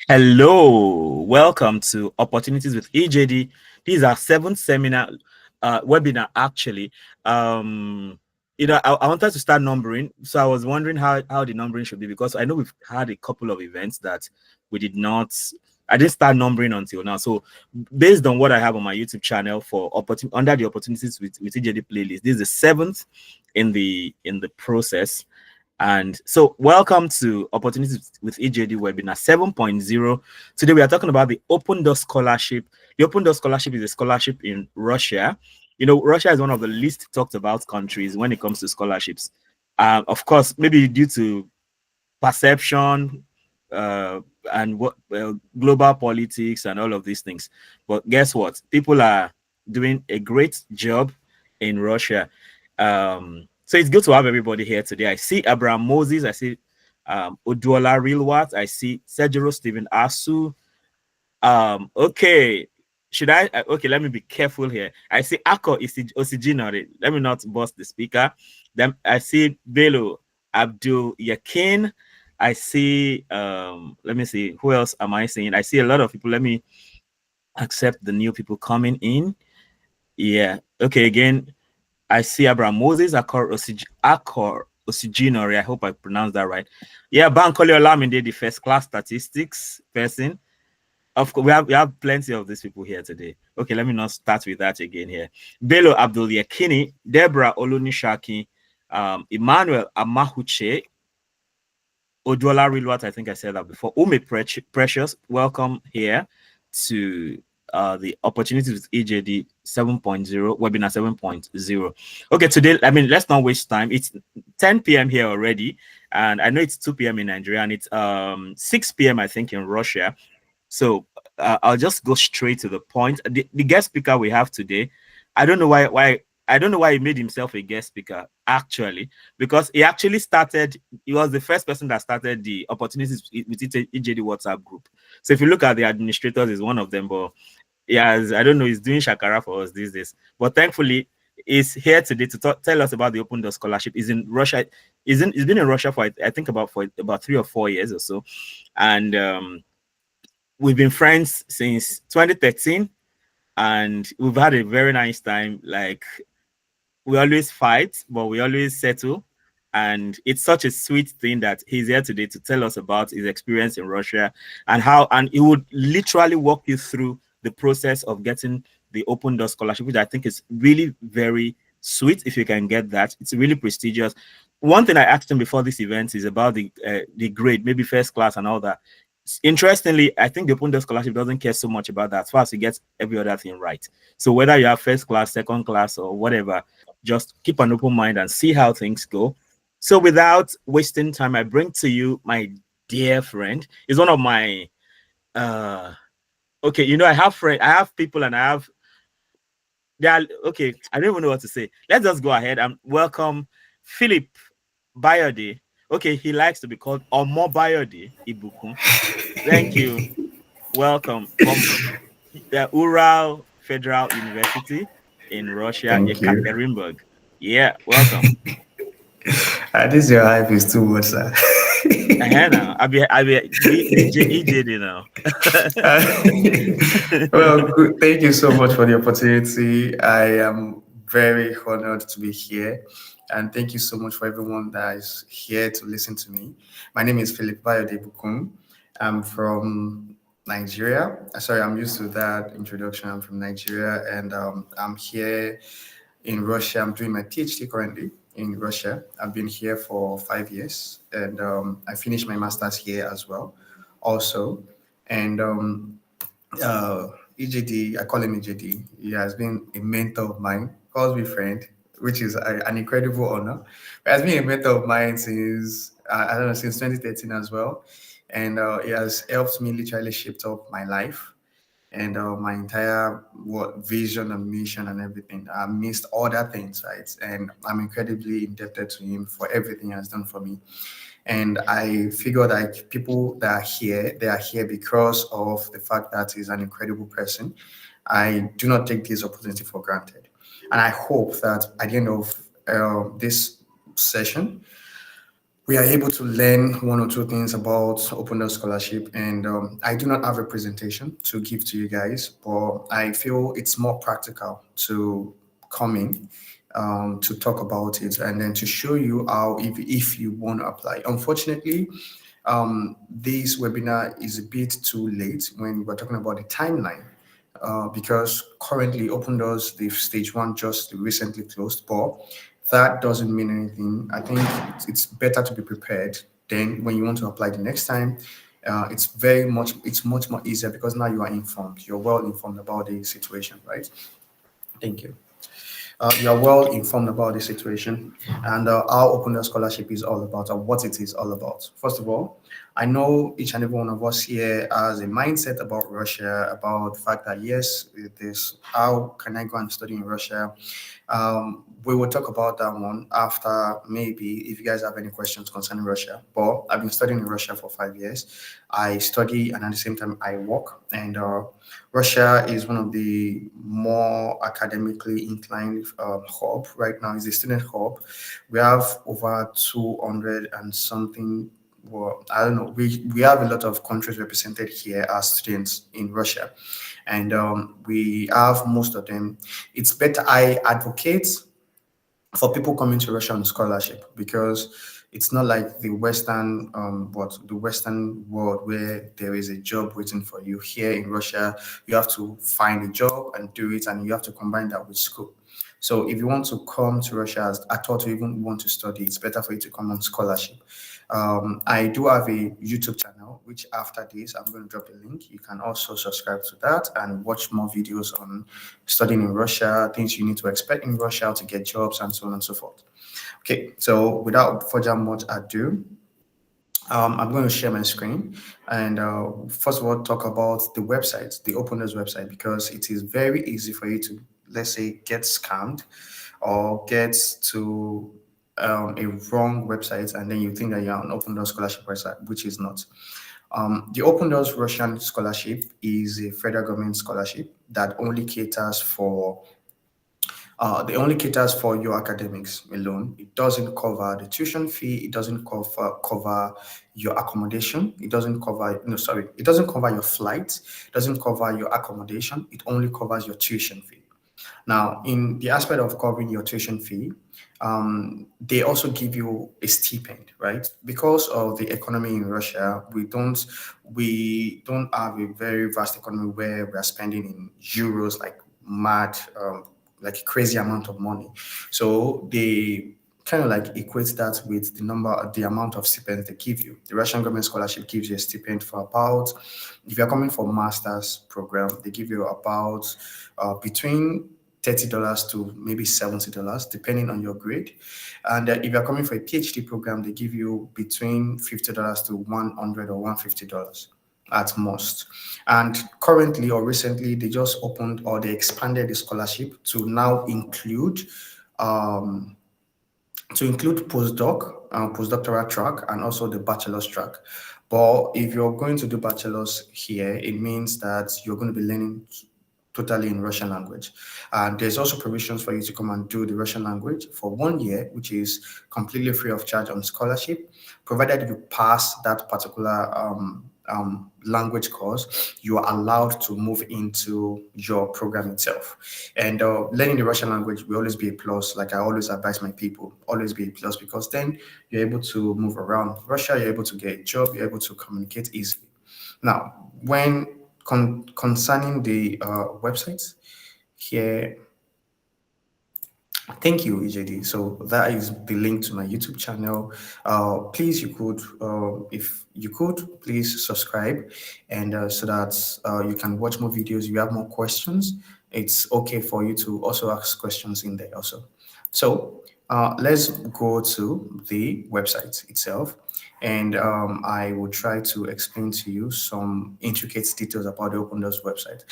Hello, welcome to Opportunities with EJD. This is our seventh seminar webinar. Actually, I wanted to start numbering, so I was wondering how the numbering should be because I know we've had a couple of events that we did not. I didn't start numbering until now. So, based on what I have on my YouTube channel for under the Opportunities with EJD playlist, this is the seventh in the process. And so, welcome to Opportunities with EJD Webinar 7.0. Today, we are talking about the Open Door Scholarship. The Open Door Scholarship is a scholarship in Russia. You know, Russia is one of the least talked about countries when it comes to scholarships. Of course, maybe due to perception and global politics and all of these things. But guess what? People are doing a great job in Russia. So it's good to have everybody here today. I see Abraham Moses. I see Oduola Rilwat. I see Sergio Stephen Asu. Okay. Should I? Okay, let me be careful here. I see Ako Osijinori. Let me not bust the speaker. Then I see Bello Abdul Yakin. I see, let me see, who else am I seeing? I see a lot of people. Let me accept the new people coming in. Yeah. Okay, again, I see Abraham Moses, Akor Osijinori. I hope I pronounced that right. Yeah, Bankole Olamide, the first class statistics person. Of course, we have plenty of these people here today. Okay, let me not start with that again here. Bello Abdul Yakini, Deborah Olunishaki, Emmanuel Amahuche, Oduola Rilwat, I think I said that before. Ume Precious, welcome here to the Opportunities with EJD 7.0, webinar 7.0. Okay, today, let's not waste time. It's 10 p.m. here already, and I know it's 2 p.m. in Nigeria, and it's 6 p.m., I think, in Russia. So I'll just go straight to the point. The guest speaker we have today, I don't know why he made himself a guest speaker, actually, because he actually started, he was the first person that started the Opportunities with EJD WhatsApp group. So if you look at the administrators, he's one of them, but I don't know, he's doing shakara for us these days. But thankfully, he's here today to tell us about the Open Door Scholarship. He's in Russia. He's been in Russia for, I think, about 3 or 4 years or so. And we've been friends since 2013, and we've had a very nice time. Like, we always fight, but we always settle. And it's such a sweet thing that he's here today to tell us about his experience in Russia and he would literally walk you through the process of getting the Open Door Scholarship, which I think is really very sweet if you can get that. It's really prestigious. One thing I asked him before this event is about the grade, maybe first class and all that. Interestingly, I think the Open Door Scholarship doesn't care so much about that as far as he gets every other thing right. So whether you have first class, second class, or whatever, just keep an open mind and see how things go. So without wasting time, I bring to you my dear friend. He's one of my okay, I have people, and okay, I don't even know what to say. Let's just go ahead and welcome Philip Bayode. Okay, he likes to be called Omo Bayode Ibukun. Thank you. Welcome from the Ural Federal University in Russia, Thank you. Yekaterinburg. Yeah, welcome. This your hype is too much, sir. Now, I be DJ EJD now. Well, good. Thank you so much for the opportunity. I am very honored to be here. And thank you so much for everyone that is here to listen to me. My name is Philip Bayode Ibukun. I'm from Nigeria. Sorry, I'm used to that introduction. I'm from Nigeria, and I'm here in Russia. I'm doing my PhD currently in Russia. I've been here for 5 years, and I finished my master's here as well, also. And uh, EJD, I call him EJD. He has been a mentor of mine, calls me friend, which is an incredible honor. He has been a mentor of mine since I don't know, since 2013 as well, and it has helped me literally shape up my life and my entire vision and mission and everything. I missed all that things, right? And I'm incredibly indebted to him for everything he has done for me. And I figure that people that are here, they are here because of the fact that he's an incredible person. I do not take this opportunity for granted. And I hope that at the end of this session, we are able to learn one or two things about Open Door Scholarship. And I do not have a presentation to give to you guys, but I feel it's more practical to come in to talk about it and then to show you how, if you want to apply. Unfortunately, this webinar is a bit too late when we're talking about the timeline. Because currently Open Doors, the stage one just recently closed, but that doesn't mean anything. I think it's better to be prepared. Then when you want to apply the next time, it's much more easier because now you are informed. You're well informed about the situation, right? Thank you. You are well informed about the situation and how Open Door Scholarship is all about and what it is all about. First of all, I know each and every one of us here has a mindset about Russia, about the fact that yes, it is how can I go and study in Russia? We will talk about that one after, maybe if you guys have any questions concerning Russia. But I've been studying in Russia for 5 years. I study and at the same time I work. And Russia is one of the more academically inclined hub right now. It's a student hub. We have over 200 and something. Well, I don't know. We have a lot of countries represented here as students in Russia, and we have most of them. It's better. I advocate for people coming to Russia on scholarship because it's not like the Western world where there is a job waiting for you. Here in Russia, you have to find a job and do it, and you have to combine that with school. So if you want to come to Russia at all to even want to study, it's better for you to come on scholarship. I do have a YouTube channel, which after this, I'm going to drop a link. You can also subscribe to that and watch more videos on studying in Russia, things you need to expect in Russia to get jobs, and so on and so forth. Okay, so without further much ado, I'm going to share my screen and first of all talk about the website, the Open Doors website, because it is very easy for you to, let's say, get scammed or get to a wrong website, and then you think that you're on Open Doors Scholarship website, which is not. The Open Doors Russian Scholarship is a federal government scholarship that only caters for your academics alone. It doesn't cover the tuition fee. It doesn't cover your accommodation. It doesn't cover, no, sorry, it doesn't cover your flight. It doesn't cover your accommodation. It only covers your tuition fee. Now, in the aspect of covering your tuition fee, they also give you a stipend, right? Because of the economy in Russia, we don't have a very vast economy where we are spending in euros like mad, like a crazy amount of money. So they kind of like equate that with the amount of stipends they give you. The Russian government scholarship gives you a stipend for about, if you're coming for master's program, they give you about between $30 to maybe $70, depending on your grade. And if you're coming for a PhD program, they give you between $50 to $100 or $150 at most. And currently or recently, they just opened or they expanded the scholarship to now include postdoctoral track and also the bachelor's track. But if you're going to do bachelor's here, it means that you're going to be learning totally in Russian language. And there's also provisions for you to come and do the Russian language for 1 year, which is completely free of charge on scholarship, provided you pass that particular language course, you are allowed to move into your program itself. And learning the Russian language will always be a plus. Like I always advise my people, always be a plus, because then you're able to move around Russia, you're able to get a job, you're able to communicate easily. Now, when concerning the websites here, thank you, EJD. So that is the link to my YouTube channel. Please, you could, if you could, please subscribe, and so that you can watch more videos. If you have more questions, it's okay for you to also ask questions in there also. So let's go to the website itself, and I will try to explain to you some intricate details about the Open Doors website.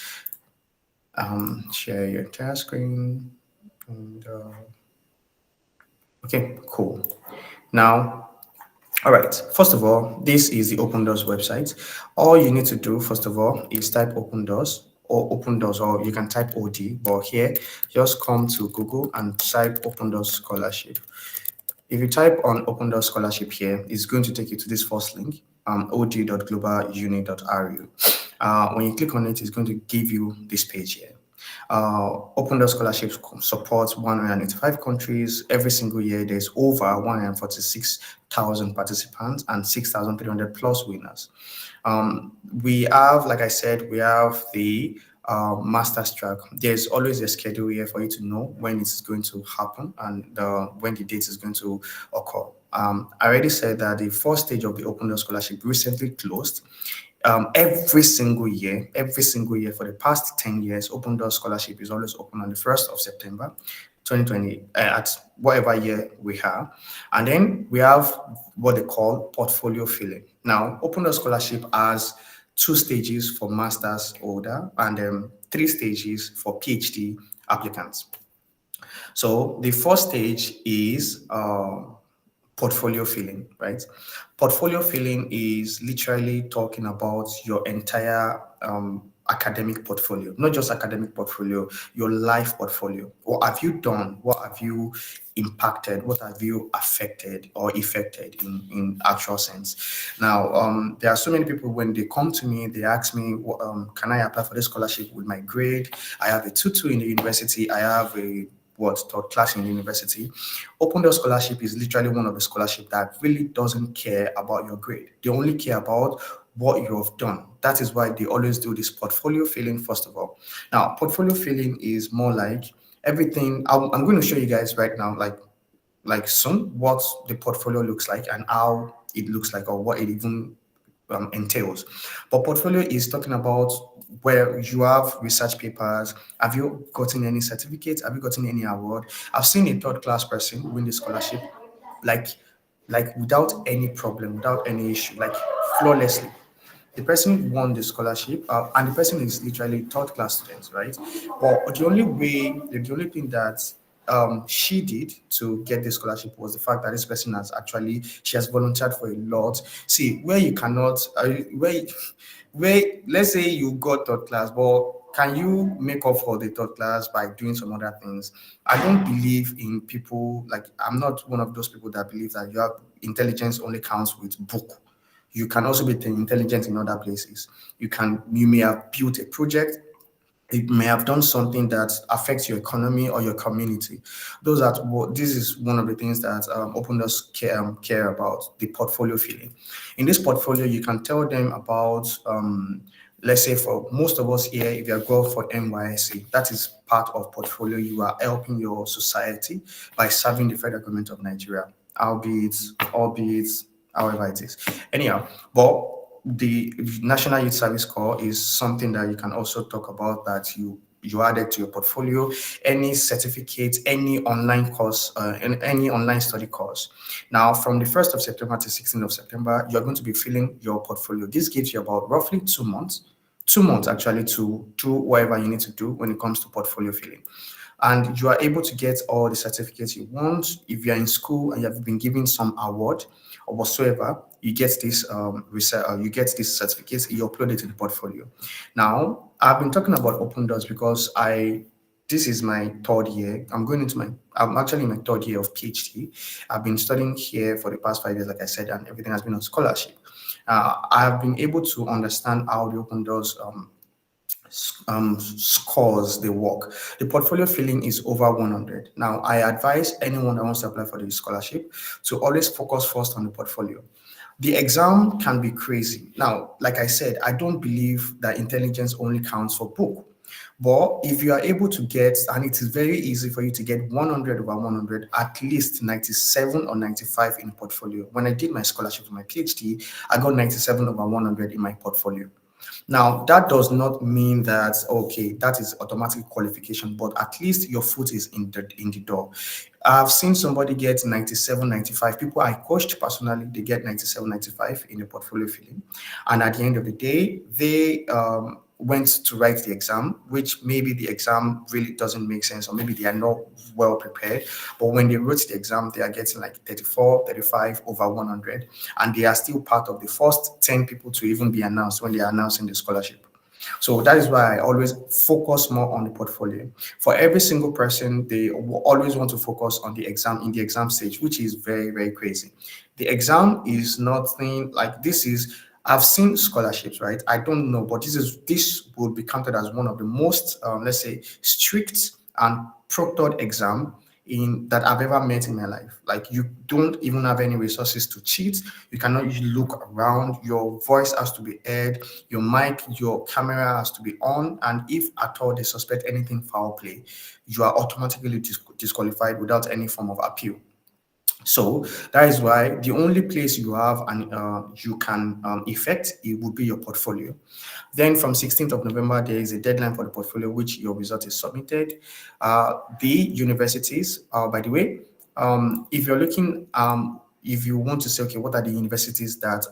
Share your entire screen. And okay, cool. Now, all right, first of all, this is the Open Doors website. All you need to do, first of all, is type Open Doors, or you can type OD, but here, just come to Google and type Open Doors Scholarship. If you type on Open Door Scholarship here, it's going to take you to this first link, og.globaluni.ru. When you click on it, it's going to give you this page here. Open Door Scholarships supports 185 countries. Every single year, there's over 146,000 participants and 6,300 plus winners. We have, like I said, we have the master's track. There's always a schedule here for you to know when it's going to happen and when the date is going to occur. I already said that the first stage of the Open Door Scholarship recently closed. Every single year for the past 10 years, Open Door Scholarship is always open on the 1st of September 2020 at whatever year we have. And then we have what they call portfolio filling. Now, Open Door Scholarship has 2 stages for master's holder and 3 stages for PhD applicants. So the first stage is portfolio filling, right? Portfolio filling is literally talking about your entire academic portfolio, not just academic portfolio, your life portfolio. What have you done? What have you impacted? What have you affected or effected in actual sense? Now, there are so many people, when they come to me, they ask me, can I apply for this scholarship with my grade? I have a 2-2 in the university. I have a third class in the university. Open Door Scholarship is literally one of the scholarships that really doesn't care about your grade. They only care about what you have done. That is why they always do this portfolio filling first of all. Now, portfolio filling is more like everything. I'm going to show you guys right now, like soon, what the portfolio looks like and how it looks like, or what it even entails. But portfolio is talking about where you have research papers. Have you gotten any certificates? Have you gotten any award? I've seen a 3rd class person win the scholarship like without any problem, without any issue, like flawlessly. The person won the scholarship, and the person is literally 3rd class student, right? But the only thing that she did to get the scholarship was the fact that this person she has volunteered for a lot. See, where you cannot, where let's say you got 3rd class, but can you make up for the 3rd class by doing some other things? I don't believe in people, like, I'm not one of those people that believe that your intelligence only counts with book. You can also be intelligent in other places. You may have built a project. You may have done something that affects your economy or your community. This is one of the things that Open Doors care about, the portfolio filling. In this portfolio, you can tell them about, let's say for most of us here, if you are going for NYSC, that is part of portfolio. You are helping your society by serving the federal government of Nigeria, albeit however it is. Anyhow, but the National Youth Service Corps is something that you can also talk about, that you added to your portfolio. Any certificate, any online course, any online study course. Now, from the 1st of September to 16th of September, you're going to be filling your portfolio. This gives you about roughly 2 months actually to do whatever you need to do when it comes to portfolio filling. And you are able to get all the certificates you want. If you're in school and you have been given some award or whatsoever, you get this certificates, you upload it to the portfolio. Now, I've been talking about Open Doors because this is my 3rd year. I'm actually in my 3rd year of PhD. I've been studying here for the past 5 years, like I said, and everything has been on scholarship. I have been able to understand how the Open Doors scores they work. The portfolio filling is over 100. Now, I advise anyone that wants to apply for the scholarship to always focus first on the portfolio. The exam can be crazy. Now, like I said, I don't believe that intelligence only counts for book. But if you are able to get, and it is very easy for you to get 100 over 100, at least 97 or 95 in portfolio. When I did my scholarship for my PhD, I got 97 over 100 in my portfolio. Now, that does not mean that, okay, that is automatic qualification, but at least your foot is in the door. I've seen somebody get 97, 95. People I coached personally, they get 97, 95 in the portfolio filling. And at the end of the day, they went to write the exam, which maybe the exam really doesn't make sense, or maybe they are not well prepared. But when they wrote the exam, they are getting like 34, 35 over 100. And they are still part of the first 10 people to even be announced when they are announcing the scholarship. So that is why I always focus more on the portfolio. For every single person, they will always want to focus on the exam in the exam stage, which is very, very crazy. The exam is nothing like this is I've seen scholarships, right? I don't know, but this would be counted as one of the most, let's say, strict and proctored exam in that I've ever met in my life. Like you don't even have any resources to cheat. You cannot usually look around. Your voice has to be heard. Your mic, your camera has to be on. And if at all they suspect anything foul play, you are automatically disqualified without any form of appeal. So that is why the only place you have and you can effect it would be your portfolio. Then from 16th of November, there is a deadline for the portfolio, which your result is submitted. The universities, by the way, if you're looking, if you want to say, okay, what are the universities that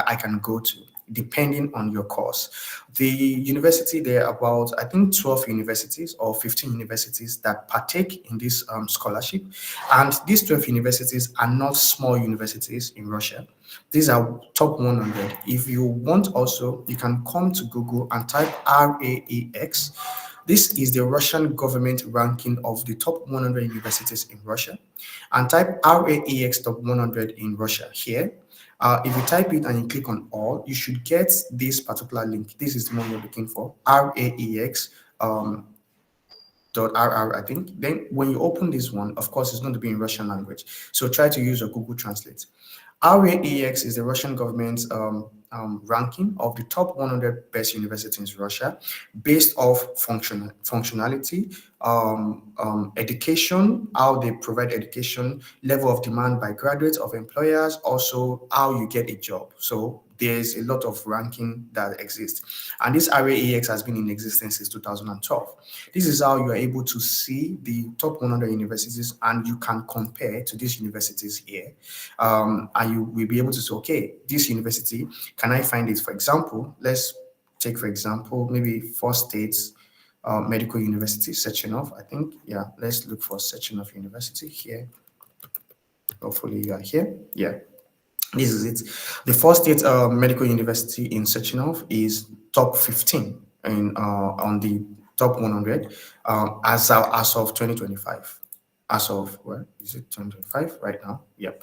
I can go to, depending on your course. The university, there are about, I think, 12 universities or 15 universities that partake in this scholarship. And these 12 universities are not small universities in Russia. These are top 100. If you want also, you can come to Google and type RAEX. This is the Russian government ranking of the top 100 universities in Russia. And type RAEX top 100 in Russia here. If you type it and you click on all, you should get this particular link. This is the one you're looking for, RAEX .rr, I think. Then when you open this one, of course, it's going to be in Russian language. So try to use your Google Translate. RAEX is the Russian government's ranking of the top 100 best universities in Russia based off functionality, education, how they provide education, level of demand by graduates of employers, also how you get a job. So there's a lot of ranking that exists. And this RAEX has been in existence since 2012. This is how you are able to see the top 100 universities and you can compare to these universities here. And you will be able to say, okay, this university, can I find it? For example, let's take, for example, maybe four states, medical university, Sechenov, I think. Yeah, let's look for Sechenov University here. Hopefully you are here. Yeah. This is it. The first state medical university in Sechenov is top 15 in, on the top 100 as of 2025. As of, where is it, 2025 right now? Yep.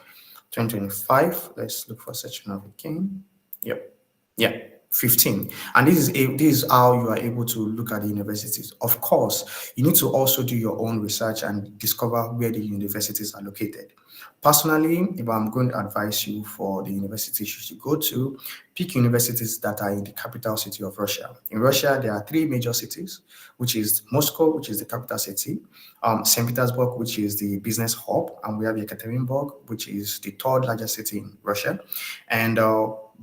2025. Let's look for Sechenov again. Yep. Yeah. 15. And this is how you are able to look at the universities. Of course, you need to also do your own research and discover where the universities are located. Personally, if I'm going to advise you for the universities you should go to, pick universities that are in the capital city of Russia. In Russia, there are three major cities, which is Moscow, which is the capital city, St. Petersburg, which is the business hub, and we have Yekaterinburg, which is the third largest city in Russia. And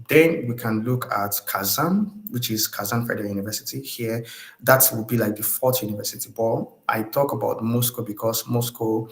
then we can look at Kazan, which is Kazan Federal University here. That will be like the fourth university. But I talk about Moscow because Moscow,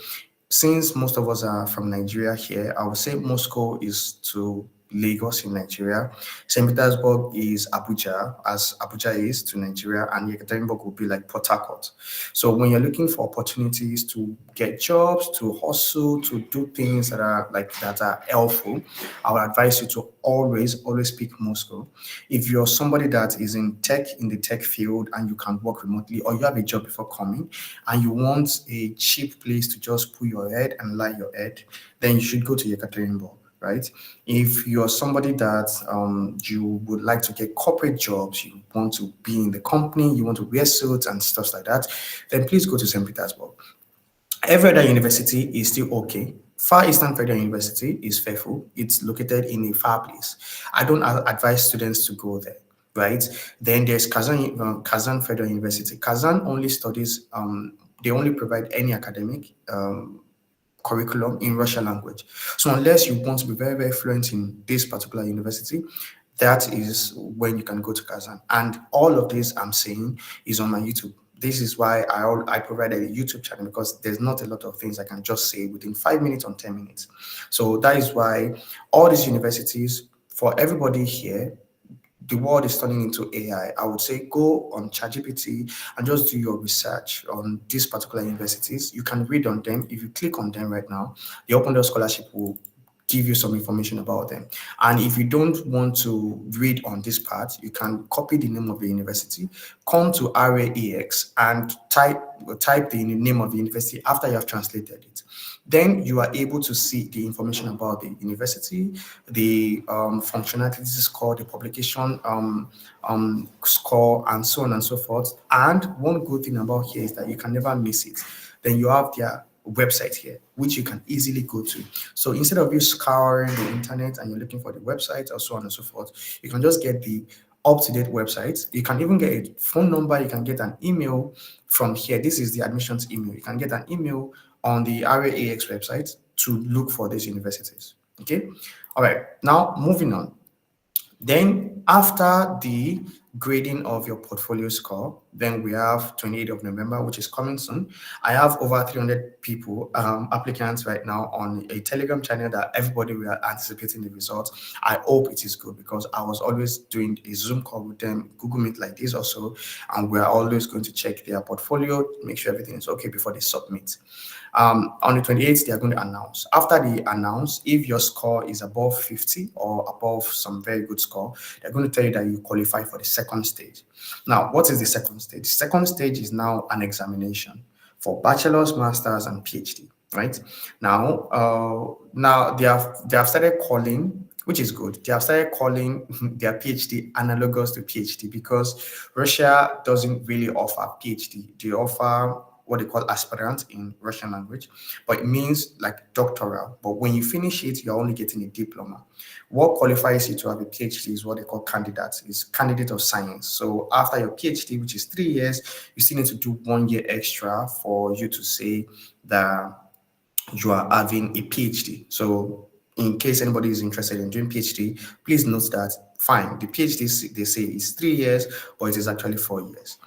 since most of us are from Nigeria here, I would say Moscow is to Lagos in Nigeria. St. Petersburg is Abuja, as Abuja is to Nigeria, and Yekaterinburg will be like Port Harcourt. So when you're looking for opportunities to get jobs, to hustle, to do things that are helpful, I would advise you to always pick Moscow. If you're somebody that is in the tech field, and you can work remotely, or you have a job before coming, and you want a cheap place to just put your head and lie your head, then you should go to Yekaterinburg. Right? If you're somebody that you would like to get corporate jobs, you want to be in the company, you want to wear suits and stuff like that, then please go to St. Petersburg. Every other university is still okay. Far Eastern Federal University is faithful. It's located in a far place. I don't advise students to go there. Right? Then there's Kazan Federal University. Kazan only studies, they only provide any academic curriculum in Russian language. So unless you want to be very, very fluent in this particular university, that is when you can go to Kazan. And all of this I'm saying is on my YouTube. This is why I provided a YouTube channel, because there's not a lot of things I can just say within 5 minutes or 10 minutes. So that is why all these universities, for everybody here, the world is turning into AI. I would say go on ChatGPT and just do your research on these particular universities. You can read on them. If you click on them right now, the Open Door Scholarship will give you some information about them. And if you don't want to read on this part, you can copy the name of the university, come to RAEX and type the name of the university after you have translated it. Then you are able to see the information about the university, the functionality score, the publication score, and so on and so forth. And one good thing about here is that you can never miss it. Then you have their website here, which you can easily go to. So instead of you scouring the internet and you're looking for the website or so on and so forth, you can just get the up-to-date website. You can even get a phone number. You can get an email from here. This is the admissions email. You can get an email on the RAAX website to look for these universities. Okay. All right. Now moving on. Then after the grading of your portfolio score, then we have 28th of November, which is coming soon. I have over 300 people, applicants right now on a Telegram channel that everybody will anticipating the results. I hope it is good because I was always doing a Zoom call with them, Google Meet like this also, and we're always going to check their portfolio, make sure everything is okay before they submit. On the 28th, they are going to announce. After they announce, if your score is above 50 or above some very good score, they're going to tell you that you qualify for the second stage. Now, what is the second stage? The second stage is now an examination for bachelor's, master's, and PhD. Right now, they have started calling, which is good. They have started calling their PhD analogous to PhD because Russia doesn't really offer PhD. They offer what they call aspirant in Russian language, but it means like doctoral. But when you finish it, you're only getting a diploma. What qualifies you to have a PhD is what they call candidate, is candidate of science. So after your PhD, which is 3 years, you still need to do 1 year extra for you to say that you are having a PhD. So in case anybody is interested in doing PhD, please note that fine, the PhD they say is 3 years, but it is actually 4 years.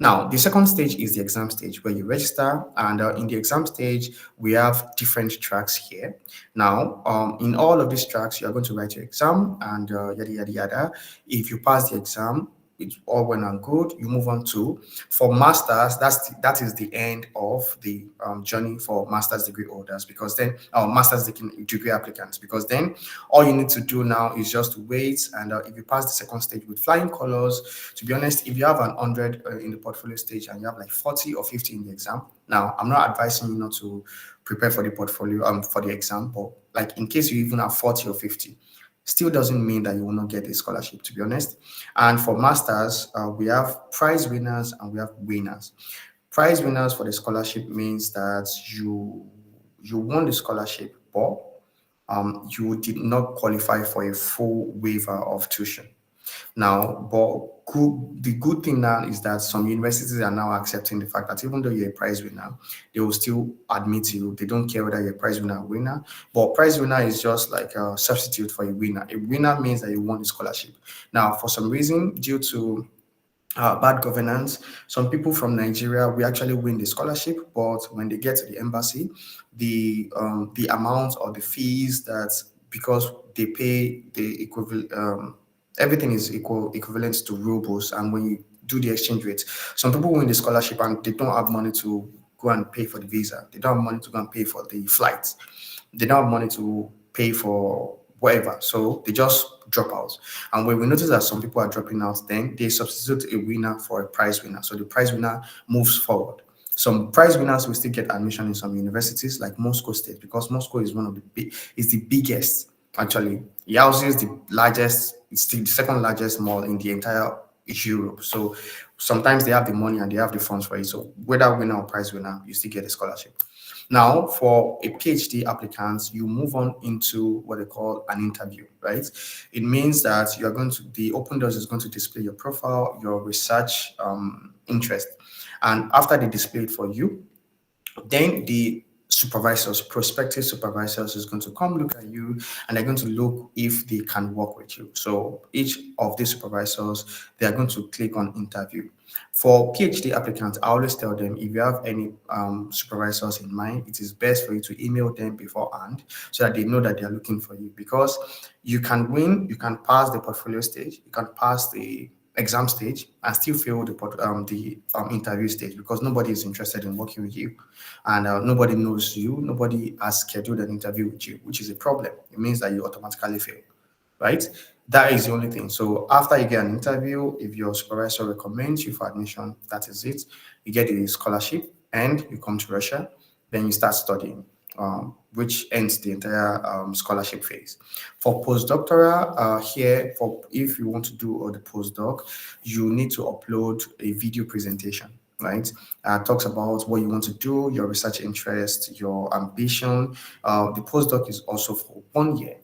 Now, the second stage is the exam stage where you register, and in the exam stage, we have different tracks here. Now, in all of these tracks, you are going to write your exam and yada, yada, yada. If you pass the exam, it's all well and good. You move on to, for masters, that is the end of the journey for master's degree holders, because then master's degree applicants, because then all you need to do now is just wait, and if you pass the second stage with flying colors, to be honest, if you have 100 in the portfolio stage and you have like 40 or 50 in the exam, now I'm not advising you not to prepare for the portfolio for the exam, but like in case you even have 40 or 50, still doesn't mean that you will not get a scholarship, to be honest. And for masters, we have prize winners and we have winners. Prize winners for the scholarship means that you won the scholarship, but you did not qualify for a full waiver of tuition. Now, but the good thing now is that some universities are now accepting the fact that even though you're a prize winner, they will still admit you. They don't care whether you're a prize winner or winner. But prize winner is just like a substitute for a winner. A winner means that you won the scholarship. Now, for some reason, due to bad governance, some people from Nigeria, we actually win the scholarship, but when they get to the embassy, the amount or the fees that, because they pay the equivalent, everything is equivalent to rubles, and when you do the exchange rate, some people win the scholarship and they don't have money to go and pay for the visa. They don't have money to go and pay for the flights. They don't have money to pay for whatever, so they just drop out. And when we notice that some people are dropping out, then they substitute a winner for a prize winner, so the prize winner moves forward. Some prize winners will still get admission in some universities like Moscow State, because Moscow is the biggest. Actually, it houses the largest, it's the second largest mall in the entire Europe. So sometimes they have the money and they have the funds for it. So whether winner or prize winner, you still get a scholarship. Now, for a PhD applicant, you move on into what they call an interview, right? It means that you are going to, the Open Doors is going to display your profile, your research interest. And after they display it for you, then the supervisors, prospective supervisors, is going to come look at you and they're going to look if they can work with you. So each of these supervisors, they are going to click on interview. For PhD applicants, I always tell them, if you have any supervisors in mind, it is best for you to email them beforehand so that they know that they are looking for you, because you can win, you can pass the portfolio stage, you can pass the exam stage and still fail the interview stage because nobody is interested in working with you, and nobody knows you, nobody has scheduled an interview with you, which is a problem. It means that you automatically fail, right? That is the only thing. So after you get an interview, if your supervisor recommends you for admission, that is it. You get a scholarship and you come to Russia, then you start studying, which ends the entire scholarship phase. For postdoctoral, here, for if you want to do all the postdoc, you need to upload a video presentation, right? Talks about what you want to do, your research interest, your ambition. The postdoc is also for 1 year.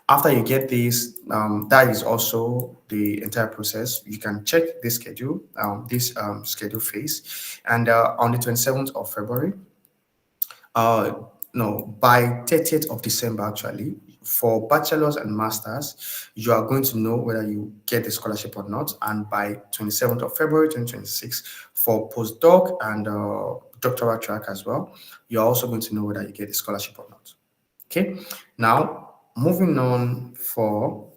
After you get this, that is also the entire process. You can check this schedule, schedule phase, and on the 27th of February, uh, no, by 30th of December, actually, for bachelors and masters, you are going to know whether you get the scholarship or not. And by 27th of February 2026, for postdoc and doctoral track as well, you're also going to know whether you get the scholarship or not. Okay, now moving on for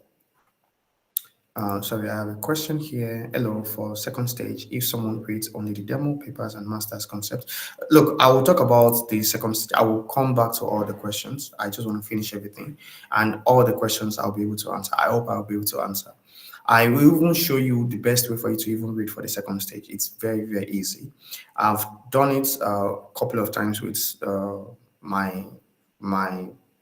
sorry, I have a question here. Hello, for second stage, if someone reads only the demo papers and master's concepts. Look, I will talk about the second stage. I will come back to all the questions. I just want to finish everything. And all the questions I'll be able to answer. I hope I'll be able to answer. I will even show you the best way for you to even read for the second stage. It's very, very easy. I've done it a couple of times with my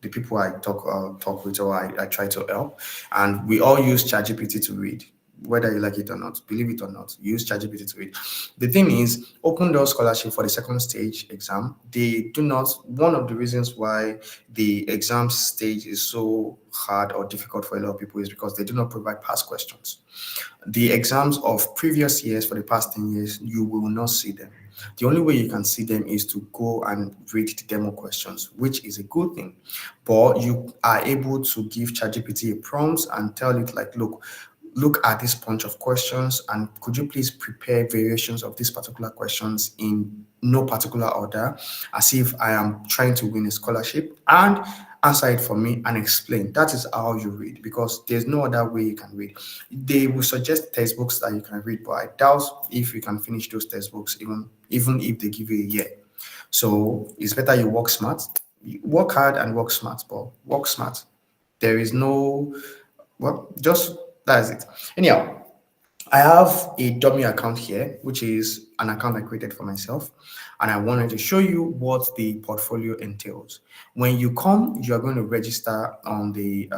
the people I talk with, or I try to help, and we all use ChatGPT to read, whether you like it or not. Believe it or not, use ChatGPT to read. The thing is, Open Door Scholarship for the second stage exam, they do not. One of the reasons why the exam stage is so hard or difficult for a lot of people is because they do not provide past questions. The exams of previous years for the past 10 years, you will not see them. The only way you can see them is to go and read the demo questions, which is a good thing. But you are able to give ChatGPT a prompt and tell it, like, look at this bunch of questions, and could you please prepare variations of these particular questions in no particular order, as if I am trying to win a scholarship, and answer it for me and explain. That is how you read, because there's no other way you can read. They will suggest textbooks that you can read, but I doubt if you can finish those textbooks, even if they give you a year. So it's better you work smart. You work hard and work smart, but work smart. There is no, well, just that's it. Anyhow, I have a dummy account here, which is an account I created for myself, and I wanted to show you what the portfolio entails. When you come, you are going to register on the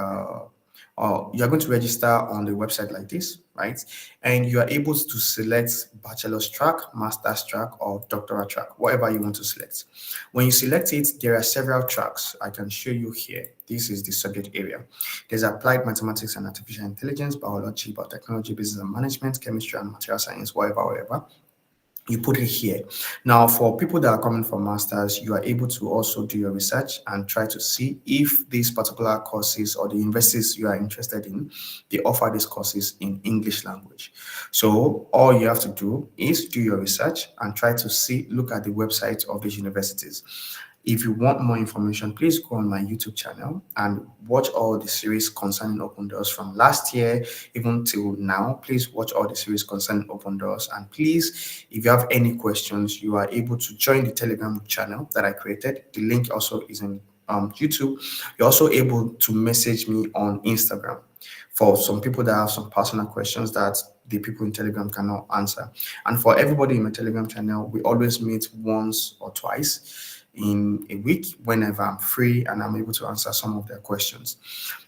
website like this, right? And you are able to select bachelor's track, master's track, or doctoral track, whatever you want to select. When you select it, there are several tracks I can show you here. This is the subject area. There's applied mathematics and artificial intelligence, biology, biotechnology, business and management, chemistry and material science, whatever. You put it here. Now, for people that are coming for masters, you are able to also do your research and try to see if these particular courses or the universities you are interested in, they offer these courses in English language. So all you have to do is do your research and try to look at the website of these universities. If you want more information, please go on my YouTube channel and watch all the series concerning Open Doors from last year even till now. Please watch all the series concerning Open Doors. And please, if you have any questions, you are able to join the Telegram channel that I created. The link also is in YouTube. You're also able to message me on Instagram for some people that have some personal questions that the people in Telegram cannot answer. And for everybody in my Telegram channel, we always meet once or twice in a week whenever I'm free and I'm able to answer some of their questions.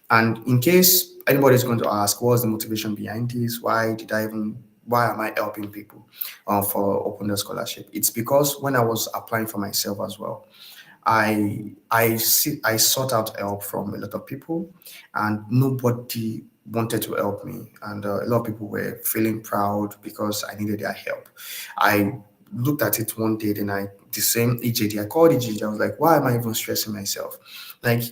And in case anybody is going to ask, what's the motivation behind this? Why am I helping people for Open Door Scholarship? It's because when I was applying for myself as well, I sought out help from a lot of people, and nobody wanted to help me. And a lot of people were feeling proud because I needed their help. I looked at it one day, then the same EJD, I called EJD. I was like, why am I even stressing myself? Like,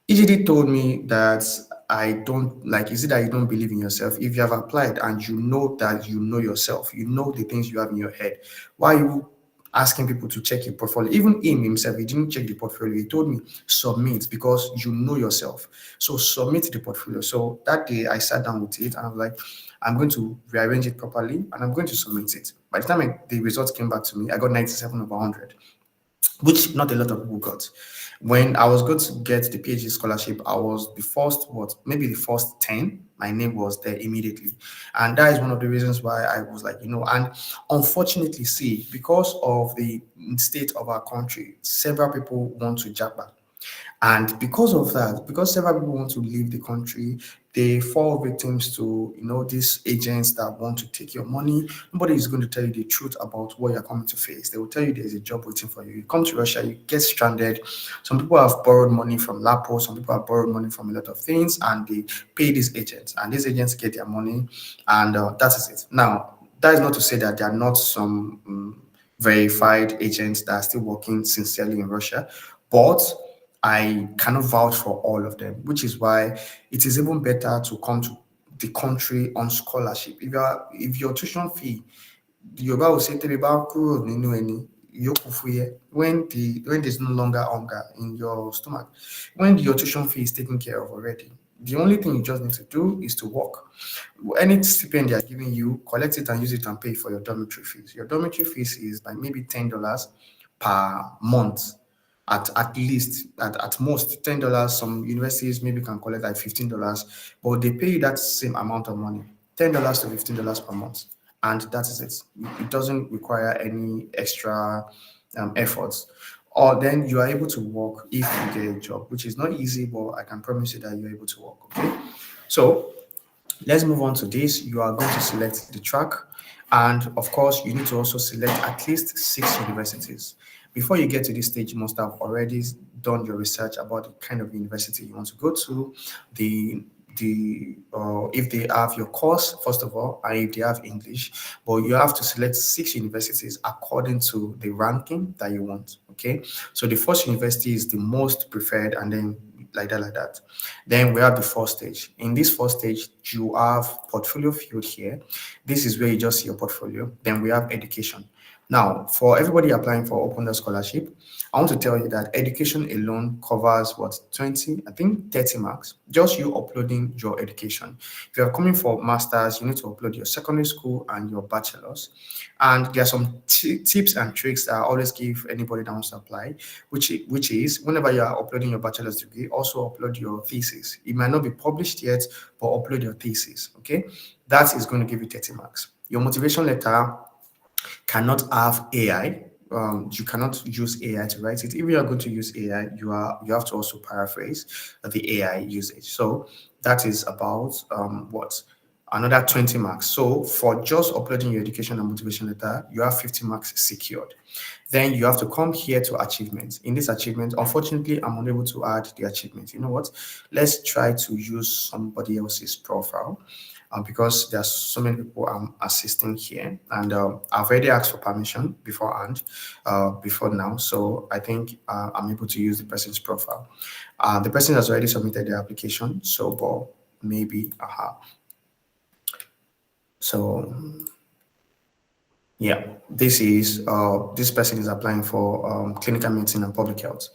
EJD told me that I don't like, is it that you don't believe in yourself? If you have applied and you know that you know yourself, you know the things you have in your head, why are you asking people to check your portfolio. Even him himself, he didn't check the portfolio. He told me, submit, because you know yourself. So submit the portfolio. So that day I sat down with it and I was like, I'm going to rearrange it properly and I'm going to submit it. By the time the results came back to me, I got 97 over 100, which not a lot of people got. When I was going to get the PhD scholarship, I was the first, maybe the first 10. My name was there immediately. And that is one of the reasons why I was like, and unfortunately, see, because of the state of our country, several people want to jump back. And because of that, because several people want to leave the country, they fall victims to, these agents that want to take your money. Nobody is going to tell you the truth about what you're coming to face. They will tell you there's a job waiting for you. You come to Russia, you get stranded. Some people have borrowed money from Lapo. Some people have borrowed money from a lot of things, and they pay these agents. And these agents get their money, and that is it. Now, that is not to say that there are not some verified agents that are still working sincerely in Russia, but I cannot vouch for all of them, which is why it is even better to come to the country on scholarship. If your tuition fee, the Yoruba will say, when there's no longer hunger in your stomach, when your tuition fee is taken care of already, the only thing you just need to do is to work. Any stipend they are giving you, collect it and use it and pay for your dormitory fees. Your dormitory fees is like maybe $10 per month. At least, at most $10. Some universities maybe can collect like $15, but they pay you that same amount of money, $10 to $15 per month, and that is it. It doesn't require any extra efforts. Or then you are able to work if you get a job, which is not easy, but I can promise you that you're able to work. Okay, so let's move on to this. You are going to select the track, and of course, you need to also select at least 6 universities. Before you get to this stage, you must have already done your research about the kind of university you want to go to, if they have your course, first of all, and if they have English. But you have to select 6 universities according to the ranking that you want. Okay, so the first university is the most preferred, and then like that. Then we have the first stage. In this first stage, you have portfolio field here. This is where you just see your portfolio. Then we have education. Now, for everybody applying for Open Door Scholarship, I want to tell you that education alone covers 30 marks, just you uploading your education. If you're coming for masters, you need to upload your secondary school and your bachelor's. And there are some tips and tricks that I always give anybody that wants to apply, which is whenever you are uploading your bachelor's degree, also upload your thesis. It might not be published yet, but upload your thesis, okay? That is going to give you 30 marks. Your motivation letter cannot have AI. You cannot use AI to write it. If you are going to use AI, you have to also paraphrase the AI usage. So that is about another 20 marks. So for just uploading your education and motivation letter, you have 50 marks secured. Then you have to come here to achievements. In this achievement, unfortunately, I'm unable to add the achievement. You know what? Let's try to use somebody else's profile. Because there's so many people I'm assisting here, and I've already asked for permission beforehand, before now. So I think I'm able to use the person's profile. The person has already submitted their application, so maybe, So yeah, this person is applying for clinical medicine and public health.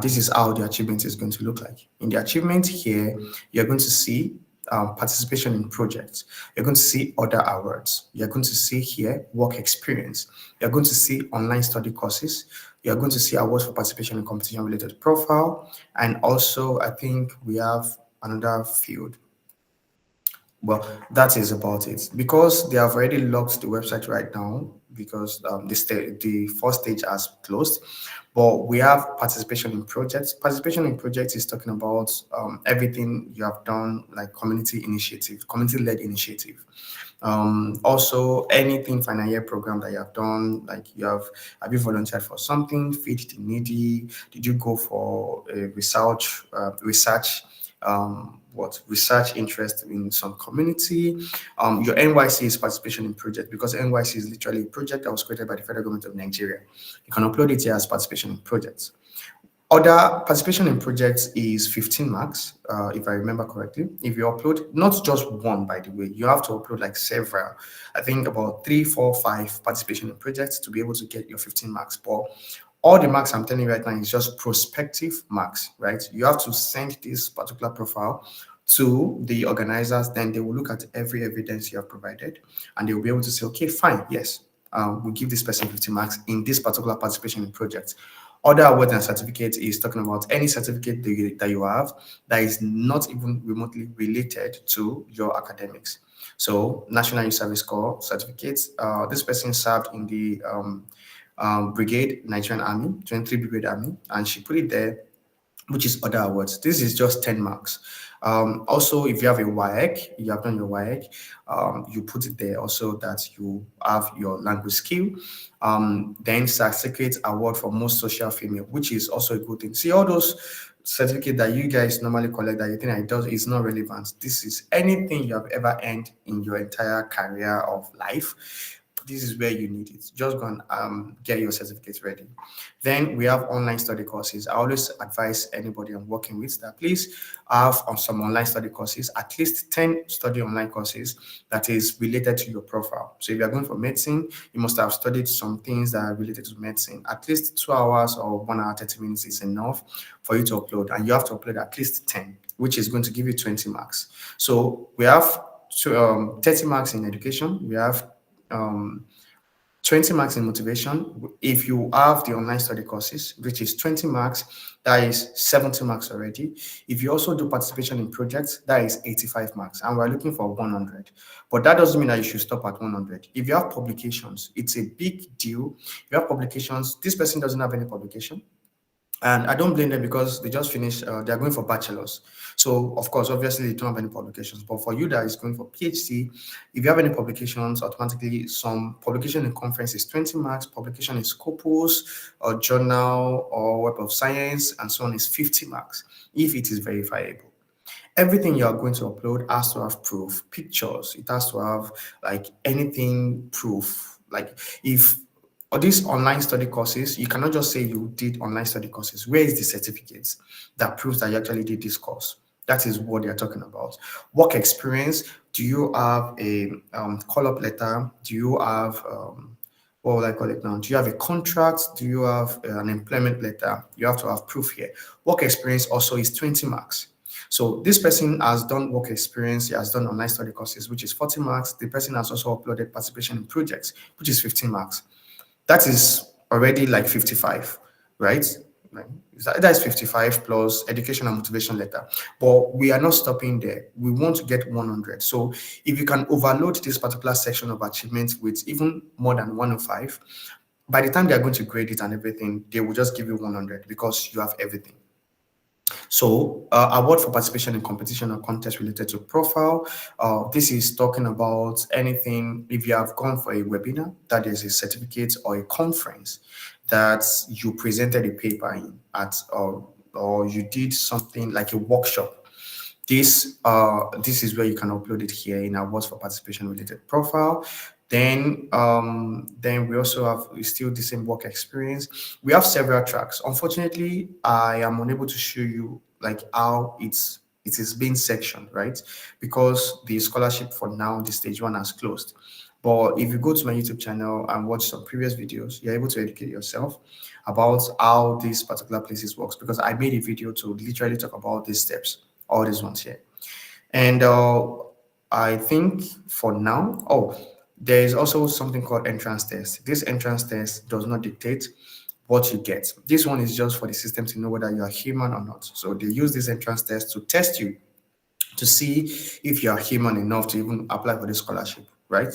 This is how the achievement is going to look like. In the achievement here, you're going to see participation in projects. You're going to see other awards. You're going to see here work experience. You're going to see online study courses. You're going to see awards for participation in competition related profile. And also, I think we have another field. Well, that is about it. Because they have already locked the website right now, because the first stage has closed. But we have participation in projects. Participation in projects is talking about everything you have done, like community initiative, community-led initiative. Also, anything final year program that you have done, like have you volunteered for something, feed the needy? Did you go for a research interest in some community? Your NYC is participation in project, because NYC is literally a project that was created by the federal government of Nigeria. You can upload it here as participation in projects. Other participation in projects is 15 marks, if I remember correctly. If you upload, not just one, by the way, you have to upload like several, I think about 3, 4, 5 participation in projects to be able to get your 15 marks. But all the marks I'm telling you right now is just prospective marks, right? You have to send this particular profile to the organizers, then they will look at every evidence you have provided and they will be able to say, okay, fine, yes, we'll give this person 50 marks in this particular participation in project. Other awards and certificates is talking about any certificate that you have that is not even remotely related to your academics. So National Youth Service Corps certificates, this person served in the Brigade, Nigerian Army, 23 Brigade Army, and she put it there, which is other awards. This is just 10 marks. Also, if you have a WAEC, you have done your WAEC, you put it there also that you have your language skill. Then certificate award for most social female, which is also a good thing. See, all those certificate that you guys normally collect that you think it does is not relevant. This is anything you have ever earned in your entire career of life. This is where you need it. Just go and get your certificates ready. Then we have online study courses. I always advise anybody I'm working with that please have some online study courses, at least 10 study online courses that is related to your profile. So if you're going for medicine, you must have studied some things that are related to medicine. At least 2 hours or 1 hour, 30 minutes is enough for you to upload. And you have to upload at least 10, which is going to give you 20 marks. So we have 30 marks in education. We have 20 marks in motivation. If you have the online study courses, which is 20 marks, that is 70 marks already. If you also do participation in projects, that is 85 marks, and we're looking for 100. But that doesn't mean that you should stop at 100. If you have publications, it's a big deal. If you have publications, this person doesn't have any publication. And I don't blame them because they just finished, they're going for bachelor's. So, of course, obviously, they don't have any publications. But for you that is going for PhD, if you have any publications, automatically some publication in conference is 20 marks, publication in Scopus or journal or Web of Science, and so on is 50 marks if it is verifiable. Everything you are going to upload has to have proof, pictures. It has to have like anything proof. Like if or these online study courses, you cannot just say you did online study courses. Where is the certificate that proves that you actually did this course? That is what they're talking about. Work experience. Do you have a call-up letter? Do you have, what would I call it now? Do you have a contract? Do you have an employment letter? You have to have proof here. Work experience also is 20 marks. So this person has done work experience, he has done online study courses, which is 40 marks. The person has also uploaded participation in projects, which is 15 marks. That is already like 55, right? That is 55 plus education and motivation letter. But we are not stopping there. We want to get 100. So if you can overload this particular section of achievement with even more than 105, by the time they are going to grade it and everything, they will just give you 100 because you have everything. So award for participation in competition or contest related to profile. This is talking about anything, if you have gone for a webinar, that is a certificate or a conference that you presented a paper in at, or you did something like a workshop. This is where you can upload it here in awards for participation related profile. Then we also have still the same work experience. We have several tracks. Unfortunately, I am unable to show you like how it is being sectioned, right? Because the scholarship for now, the stage 1 has closed. But if you go to my YouTube channel and watch some previous videos, you're able to educate yourself about how these particular places works, because I made a video to literally talk about these steps, all these ones here. And I think for now, there is also something called entrance test. This entrance test does not dictate what you get. This one is just for the system to know whether you are human or not. So they use this entrance test to test you, to see if you are human enough to even apply for the scholarship, right?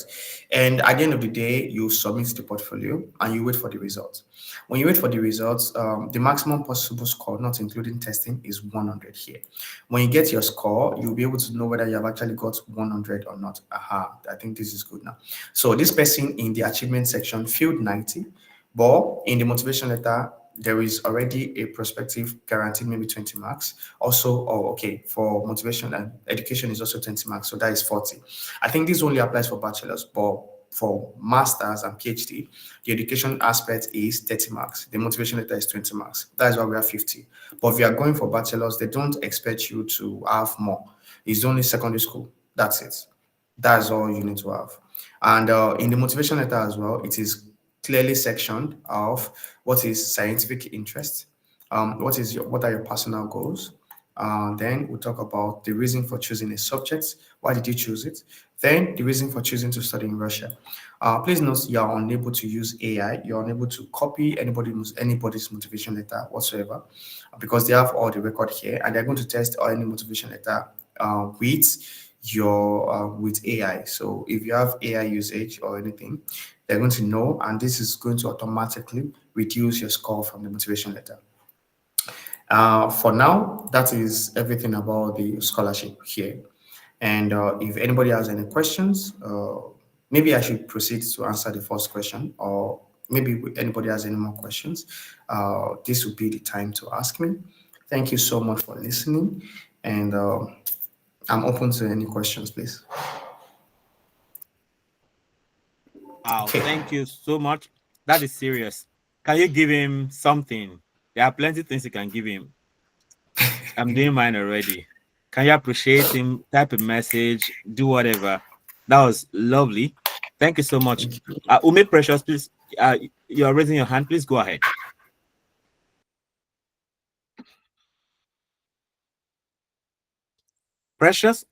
And at the end of the day, you submit the portfolio and you wait for the results. When you wait for the results, the maximum possible score, not including testing, is 100 here. When you get your score, you'll be able to know whether you have actually got 100 or not. I think this is good now. So this person in the achievement section filled 90, but in the motivation letter, there is already a prospective guaranteed maybe 20 marks. Also, for motivation and education is also 20 marks, so that is 40. I think this only applies for bachelor's, but for masters and PhD, the education aspect is 30 marks. The motivation letter is 20 marks. That's why we have 50. But if you are going for bachelor's, they don't expect you to have more. It's only secondary school. That's it. That's all you need to have. And in the motivation letter as well, it is clearly sectioned of what is scientific interest, what are your personal goals. Then we'll talk about the reason for choosing a subject. Why did you choose it? Then the reason for choosing to study in Russia. Please note you are unable to use AI. You're unable to copy anybody's motivation letter whatsoever, because they have all the record here, and they're going to test any motivation letter with AI. So if you have AI usage or anything, they're going to know, and this is going to automatically reduce your score from the motivation letter. For now, that is everything about the scholarship here. And if anybody has any questions, maybe I should proceed to answer the first question, or maybe anybody has any more questions, this would be the time to ask me. Thank you so much for listening, and I'm open to any questions, please. Wow, thank you so much. That is serious. Can you give him something? There are plenty of things you can give him. I'm doing mine already. Can you appreciate him? Type a message, do whatever. That was lovely. Thank you so much. Ume Precious, please. You're raising your hand. Please go ahead. Precious?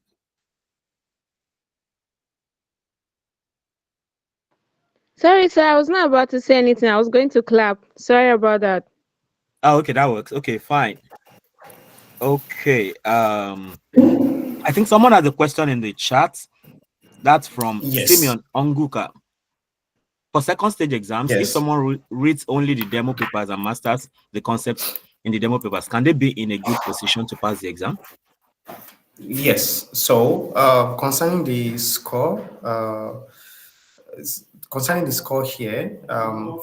Sorry, sir. I was not about to say anything. I was going to clap. Sorry about that. Oh, okay, that works. Okay, fine. Okay. I think someone has a question in the chat. That's from Simeon Onguka. For second stage exams, if someone reads only the demo papers and masters the concepts in the demo papers, can they be in a good position to pass the exam? Yes. So concerning the score, here,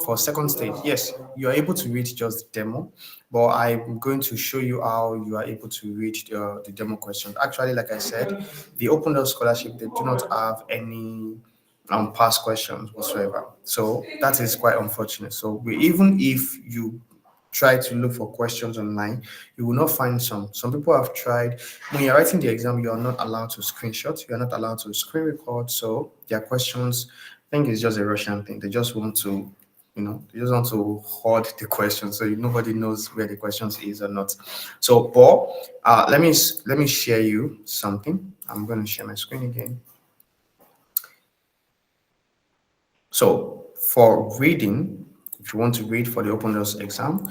for second stage, yes, you're able to read just the demo, but I'm going to show you how you are able to read the demo questions. Actually, like I said, the Open Door Scholarship, they do not have any past questions whatsoever. So that is quite unfortunate. So even if you try to look for questions online, you will not find some. Some people have tried. When you're writing the exam, you are not allowed to screenshot. You are not allowed to screen record. So their questions, I think it's just a Russian thing. They just want to, they just want to hoard the questions, so nobody knows where the questions is or not. So, Paul, let me share you something. I'm going to share my screen again. So, for reading, if you want to read for the Open Doors exam,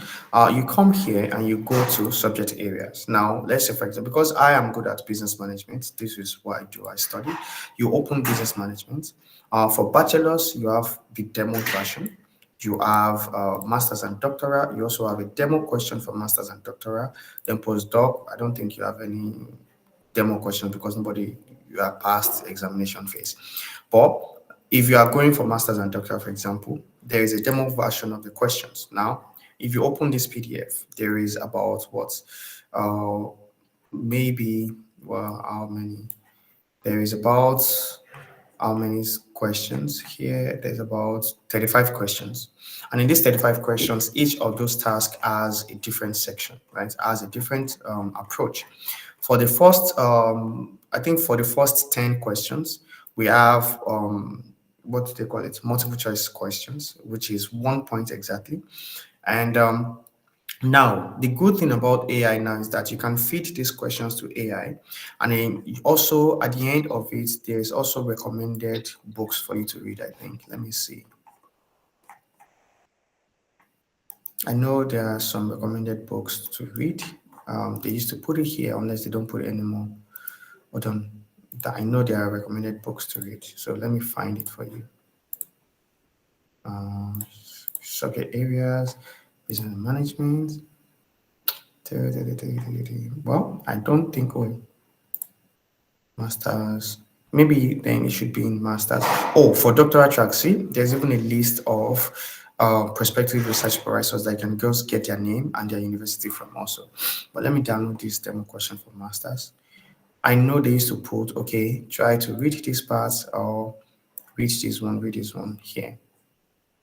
you come here and you go to subject areas. Now, let's say, for example, because I am good at business management, this is what I do, I study. You open business management. For bachelor's, you have the demo version. You have master's and doctorate. You also have a demo question for master's and doctorate. Then postdoc, I don't think you have any demo question because you are past examination phase. But if you are going for master's and doctorate, for example, there is a demo version of the questions. Now, if you open this PDF, there is about how many? There is about how many questions here? There's about 35 questions. And in these 35 questions, each of those tasks has a different section, right? Has a different approach. For the first, I think for the first 10 questions, we have what do they call it? Multiple choice questions, which is 1 point exactly. And now, the good thing about AI now is that you can feed these questions to AI. And then also, at the end of it, there's also recommended books for you to read, I think. Let me see. I know there are some recommended books to read. They used to put it here, unless they don't put it anymore. Hold on. I know there are recommended books to read. So let me find it for you. Subject areas, business management. Well, I don't think masters. Maybe then it should be in masters. Oh, for doctoral track, see, there's even a list of prospective research supervisors that can just get their name and their university from also. But let me download this demo question for masters. I know they used to put, okay, try to read these parts or read this one here.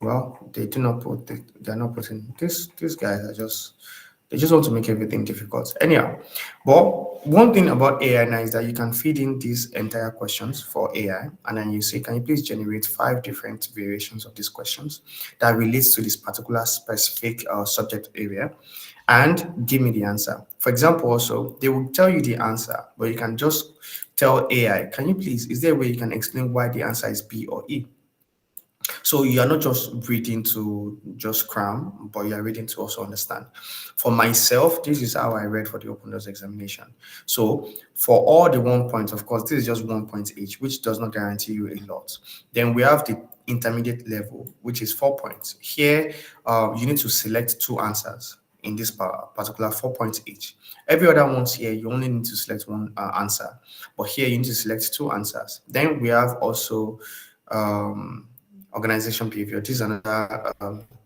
Well, they do not put, they're not putting, these guys are just, they just want to make everything difficult. Anyhow, but one thing about AI now is that you can feed in these entire questions for AI, and then you say, can you please generate 5 different variations of these questions that relates to this particular specific subject area, and give me the answer. For example, also, they will tell you the answer, but you can just tell AI, can you please, is there a way you can explain why the answer is B or E? So you are not just reading to just cram, but you are reading to also understand. For myself, this is how I read for the open doors examination. So for all the 1 point, of course, this is just 1 point each, which does not guarantee you a lot. Then we have the intermediate level, which is 4 points. Here, you need to select 2 answers in this particular 4 points each. Every other ones here, you only need to select 1 answer. But here, you need to select 2 answers. Then we have also organization behavior. This is another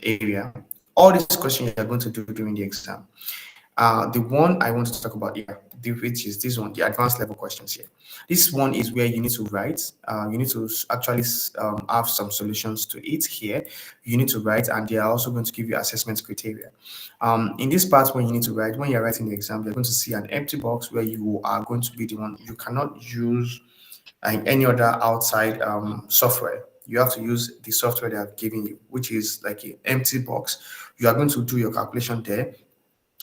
area. All these questions you are going to do during the exam. The one I want to talk about here, which is this one, the advanced level questions here. This one is where you need to write. You need to actually have some solutions to it here. You need to write, and they are also going to give you assessment criteria. In this part, when you need to write, when you're writing the exam, you're going to see an empty box where you are going to be the one. You cannot use any other outside software. You have to use the software they have given you, which is like an empty box. You are going to do your calculation there.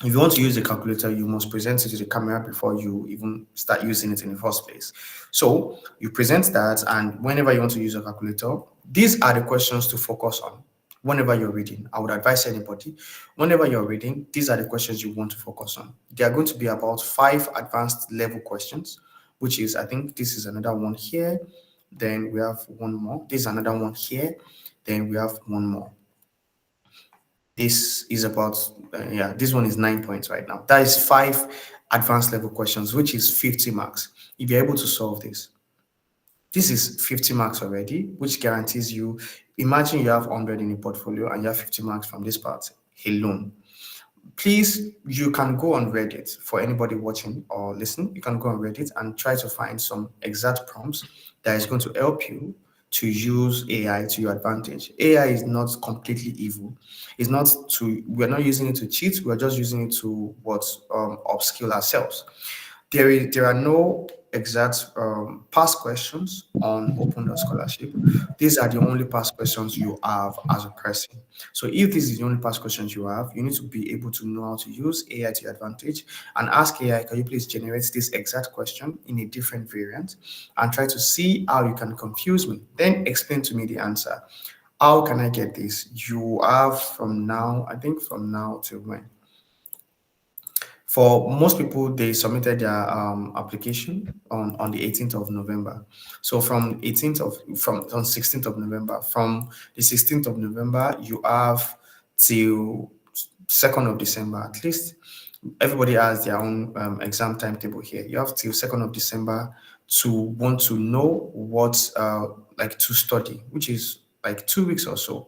If you want to use a calculator, you must present it to the camera before you even start using it in the first place. So you present that, and whenever you want to use a calculator, these are the questions to focus on. Whenever you're reading, I would advise anybody, whenever you're reading, these are the questions you want to focus on. They are going to be about 5 advanced level questions, which is, I think this is another one here. Then we have one more. This is another one here. Then we have one more. This is about, this one is 9 points right now. That is 5 advanced level questions, which is 50 marks. If you're able to solve this, this is 50 marks already, which guarantees you, imagine you have 100 in a portfolio and you have 50 marks from this part alone. Please, you can go on Reddit. For anybody watching or listening, you can go on Reddit and try to find some exact prompts that is going to help you to use AI to your advantage. AI is not completely evil. It's not we're not using it to cheat. We're just using it to upskill ourselves. There are no exact past questions on open door scholarship. These are the only past questions you have as a person. So if this is the only past questions you have, you need to be able to know how to use AI to your advantage and ask AI, can you please generate this exact question in a different variant, and try to see how you can confuse me. Then explain to me the answer. How can I get this? You have from now, I think from now till when? For most people, they submitted their application on the 18th of November. So from 16th of November, from the 16th of November, you have till 2nd of December. At least everybody has their own exam timetable here. You have till 2nd of December to want to know what to study, which is like 2 weeks or so.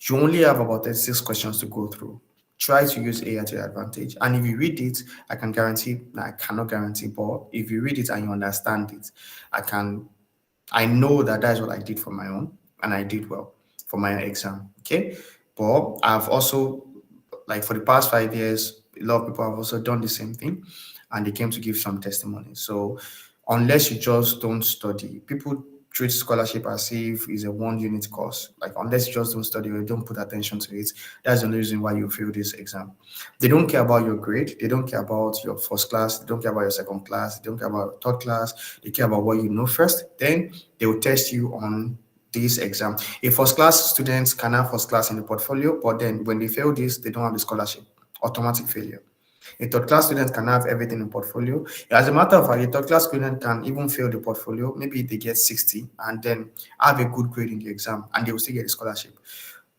You only have about 36 questions to go through. Try to use AI to your advantage. And if you read it, I cannot guarantee, but if you read it and you understand it, I know that is what I did for my own, and I did well for my exam. Okay. But I've also, for the past 5 years, a lot of people have also done the same thing, and they came to give some testimony. So unless you just don't study, people treat scholarship as if it's a 1-unit course. Unless you just don't study or you don't put attention to it, that's the only reason why you fail this exam. They don't care about your grade. They don't care about your first class. They don't care about your second class. They don't care about your third class. They care about what you know first. Then they will test you on this exam. A first class student can have first class in the portfolio, but then when they fail this, they don't have the scholarship. Automatic failure. A third class student can have everything in portfolio. As a matter of fact, a third class student can even fail the portfolio. Maybe they get 60 and then have a good grade in the exam, and they will still get a scholarship.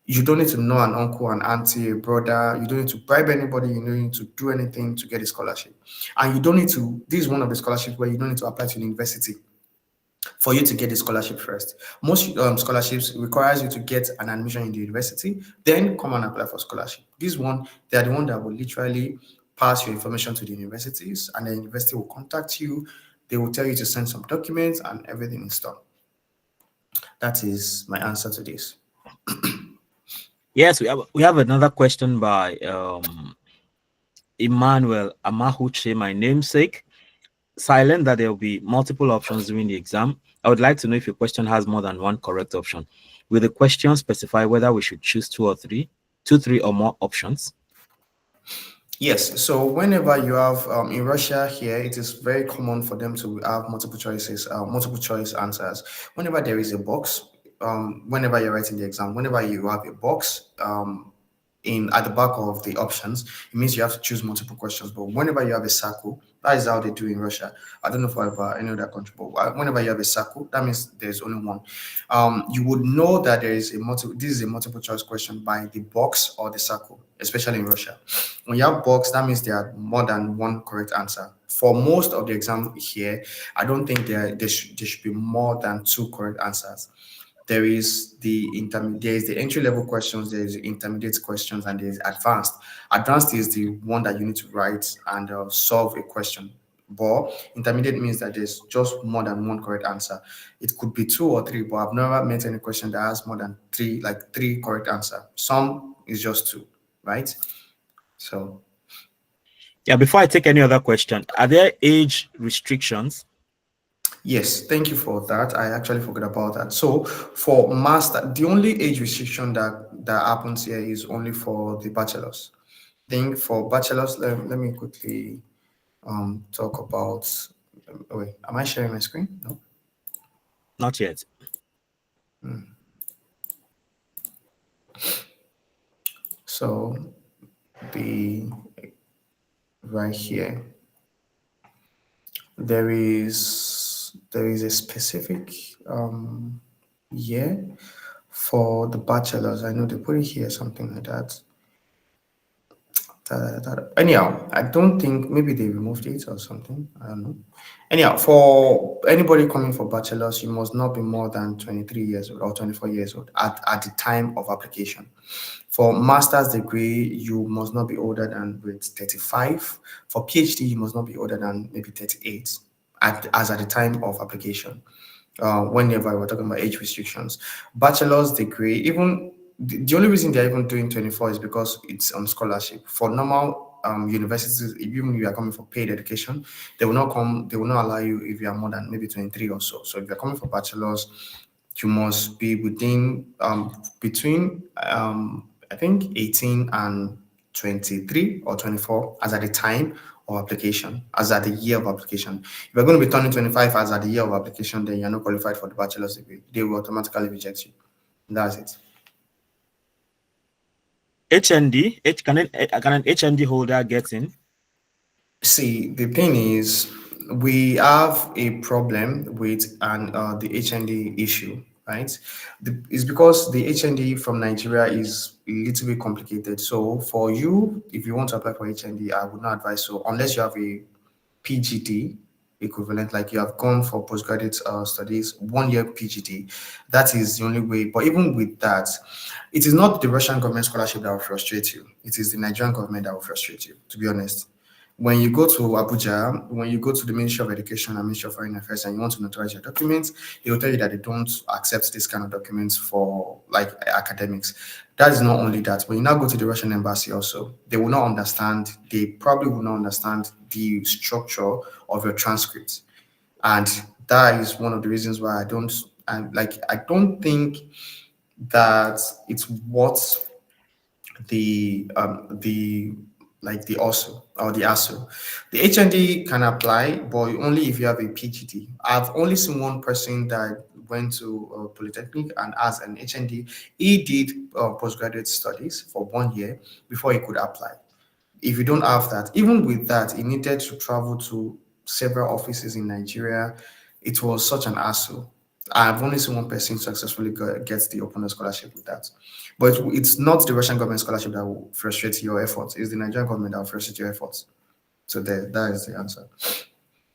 You don't need to know an uncle, an auntie, a brother. You don't need to bribe anybody. You don't need to do anything to get a scholarship. And you don't need to, this is one of the scholarships where you don't need to apply to university for you to get the scholarship first. Most scholarships requires you to get an admission in the university, then come and apply for scholarship. This one, they are the one that will literally pass your information to the universities, and the university will contact you. They will tell you to send some documents, and everything is done. That is my answer to this. Yes, we have another question by Emmanuel J, my namesake. Silent that there will be multiple options during the exam. I would like to know if your question has more than one correct option. Will the question specify whether we should choose two, three or more options? Yes, so whenever you have in Russia here, it is very common for them to have multiple choices, multiple choice answers. Whenever there is a box, whenever you're writing the exam, whenever you have a box, in at the back of the options, it means you have to choose multiple questions. But whenever you have a circle, that is how they do in Russia. I don't know for about any other country, but whenever you have a circle, that means there's only one. You would know that there is a multiple. This is a multiple choice question by the box or the circle, especially in Russia. When you have box, that means there are more than one correct answer. For most of the exam here, I don't think there should be more than two correct answers. There is the entry level questions, there is the intermediate questions, and there is advanced. Advanced is the one that you need to write and solve a question. But intermediate means that there's just more than one correct answer. It could be two or three, but I've never met any question that has more than three, like three correct answer. Some is just two, right? So yeah, before I take any other question, are there age restrictions? yes, thank you for that. I actually forgot about that. So for master, the only age restriction that happens here is only for the bachelors. I think for bachelors, let me quickly talk about. Wait, am I sharing my screen? No. Not yet. So the right here, there is a specific year for the bachelors. I know they put it here, something like that. Anyhow, I don't think maybe they removed it or something. I don't know. Anyhow, for anybody coming for bachelor's, you must not be more than 23 years old or 24 years old at the time of application. For master's degree, you must not be older than with 35. For PhD, you must not be older than maybe 38 as at the time of application. Whenever we're talking about age restrictions, bachelor's degree, even the only reason they're even doing 24 is because it's on scholarship. For normal universities, even if you are coming for paid education, they will not allow you if you are more than maybe 23 or so. So if you're coming for bachelor's, you must be within between I think 18 and 23 or 24 as at the time of application, as at the year of application. If you're going to be turning 25 as at the year of application, then you're not qualified for the bachelor's degree. They will automatically reject you. That's it. HND, can an HND holder get in? See, the thing is, we have a problem with the HND issue, right? It's because the HND from Nigeria is a little bit complicated. So for you, if you want to apply for HND, I would not advise so unless you have a PGD equivalent, like you have gone for postgraduate studies, 1 year PGD. That is the only way. But even with that, it is not the Russian government scholarship that will frustrate you. It is the Nigerian government that will frustrate you, to be honest. When you go to Abuja, when you go to the Ministry of Education and Ministry of Foreign Affairs and you want to notarize your documents, they will tell you that they don't accept this kind of documents for like academics. That is not only that. When you now go to the Russian embassy also, they will not understand, they probably will not understand the structure of your transcripts. And that is one of the reasons why I don't think that it's worth the also or the ASU. The HND can apply, but only if you have a PGD. I've only seen one person that went to Polytechnic and as an HND, he did postgraduate studies for 1 year before he could apply. If you don't have that, even with that, he needed to travel to several offices in Nigeria. It was such an hassle. I've only seen one person successfully get the open scholarship with that. But it's not the Russian government scholarship that will frustrate your efforts. It's the Nigerian government that will frustrate your efforts. So that is the answer.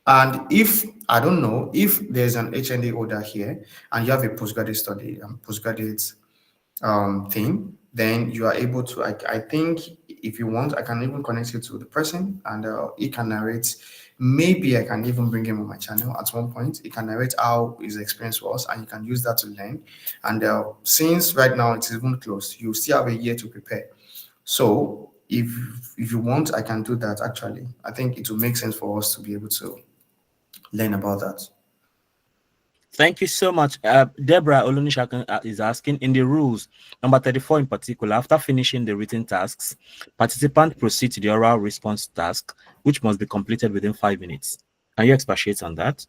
And if, I don't know, if there's an HND holder here and you have a postgraduate study, postgraduate theme, then you are able to, I think if you want, I can even connect you to the person, and he can narrate. Maybe I can even bring him on my channel at one point. He can narrate how his experience was, and you can use that to learn. And since right now it is even closed, you still have a year to prepare. So if you want, I can do that. Actually, I think it will make sense for us to be able to learn about that. Thank you so much. Deborah Olunishakan is asking, in the rules, number 34 in particular, after finishing the written tasks, participant proceed to the oral response task, which must be completed within 5 minutes. Can you expatiate on that?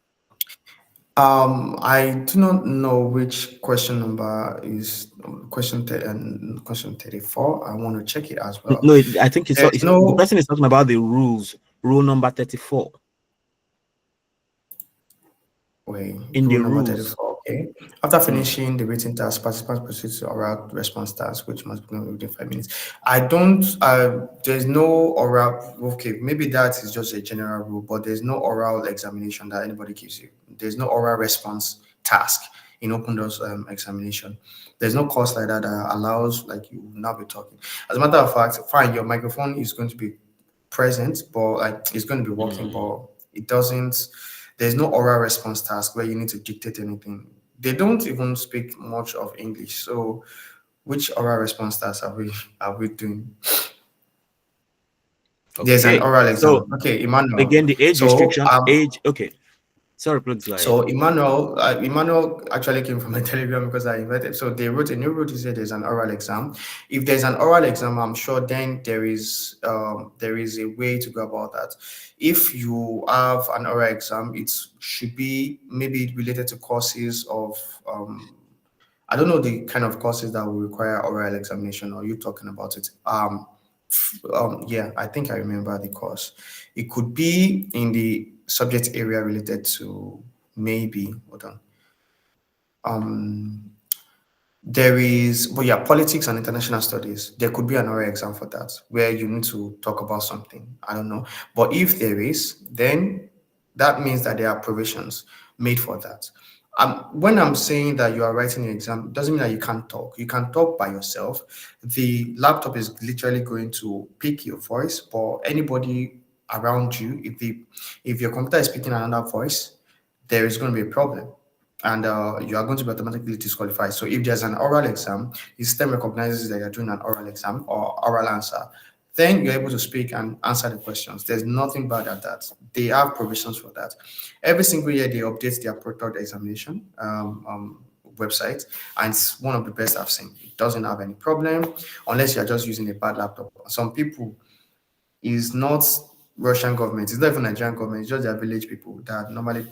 I do not know which question number is question 34. I want to check it as well. No, I think There's the person is talking about the rules, rule number 34. Wait, In the rule number rules. 34. Okay. After finishing the written task, participants proceed to oral response task, which must be done within 5 minutes. I don't, there's no oral, okay, maybe that is just a general rule, but there's no oral examination that anybody gives you. There's no oral response task in open doors examination. There's no course like that that allows, like, you will not be talking. As a matter of fact, fine, your microphone is going to be present, but like it's going to be working, but it doesn't. There's no oral response task where you need to dictate anything. They don't even speak much of English. So, which oral response task are we doing? Okay. There's an oral exam. So, okay, Emmanuel. Again, the age restriction. Okay. Sorry, please go ahead. So Emmanuel actually came from a Telegram because I invited. So they wrote a new rule to say there's an oral exam. If there's an oral exam, I'm sure then there is a way to go about that. If you have an oral exam, it should be maybe related to courses of I don't know the kind of courses that will require oral examination, or you talking about it. Yeah, I think I remember the course. It could be in the subject area related to maybe hold on. There is, but yeah, politics and international studies. There could be an oral exam for that where you need to talk about something. I don't know, but if there is, then that means that there are provisions made for that. When I'm saying that you are writing an exam, it doesn't mean that you can't talk. You can talk by yourself. The laptop is literally going to pick your voice, but anybody around you, if your computer is picking another voice, there is going to be a problem, and you are going to be automatically disqualified. So if there's an oral exam, the system recognizes that you're doing an oral exam or oral answer, then you're able to speak and answer the questions. There's nothing bad at that. They have provisions for that. Every single year, they update their product examination website, and it's one of the best I've seen. It doesn't have any problem unless you're just using a bad laptop. Some people, is not Russian government, it's not even Nigerian government, it's just their village people that normally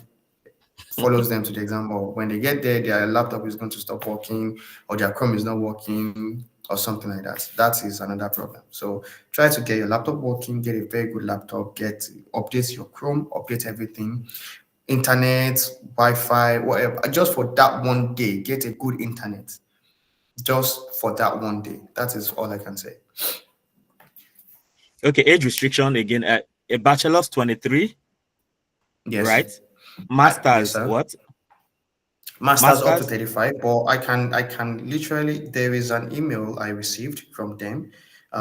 follows them to the exam, or when they get there, their laptop is going to stop working, or their Chrome is not working, or something like that. That is another problem. So try to get your laptop working, get a very good laptop, update your Chrome, update everything, internet, Wi-Fi, whatever. Just for that one day, get a good internet. Just for that one day. That is all I can say. Okay, age restriction again. A bachelor's 23. Yes. Right. Masters, yes, what? Masters up to 35, but I can literally, there is an email I received from them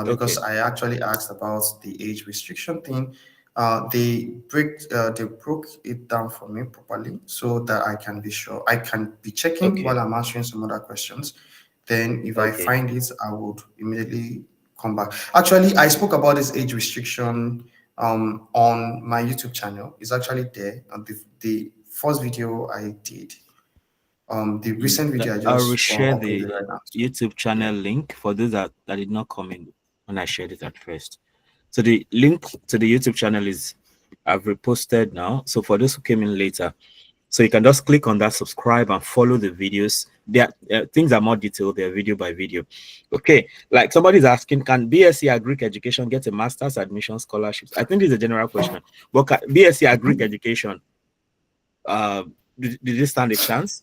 because I actually asked about the age restriction thing. They broke it down for me properly so that I can be sure. I can be checking while I'm answering some other questions. Then if I find it, I would immediately come back. Actually, I spoke about this age restriction on my YouTube channel. It's actually there on the first video I did. The recent video I just I will share the right now. YouTube channel link for those that did not come in when I shared it at first. So the link to the YouTube channel I've reposted now. So for those who came in later, so you can just click on that, subscribe, and follow the videos. Things are more detailed. They're video by video. Okay, like somebody's asking, can BSc Agric Education get a master's admission scholarships? I think this is a general question. But BSc Agric Education, did it stand a chance?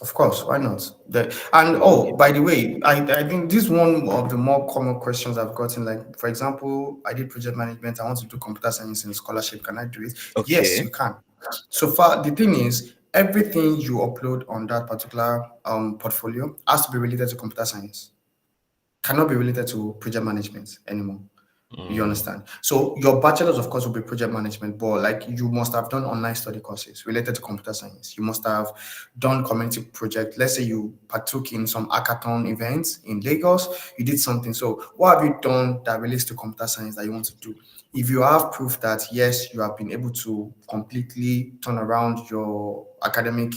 Of course, why not? By the way, I think this is one of the more common questions I've gotten. Like, for example, I did project management. I want to do computer science and scholarship. Can I do it? Yes, you can. So far, the thing is, everything you upload on that particular portfolio has to be related to computer science. Cannot be related to project management anymore. You understand? So your bachelor's, of course, will be project management, but like you must have done online study courses related to computer science. You must have done community project. Let's say you partook in some hackathon events in Lagos. You did something. So what have you done that relates to computer science that you want to do? If you have proof that yes, you have been able to completely turn around your academic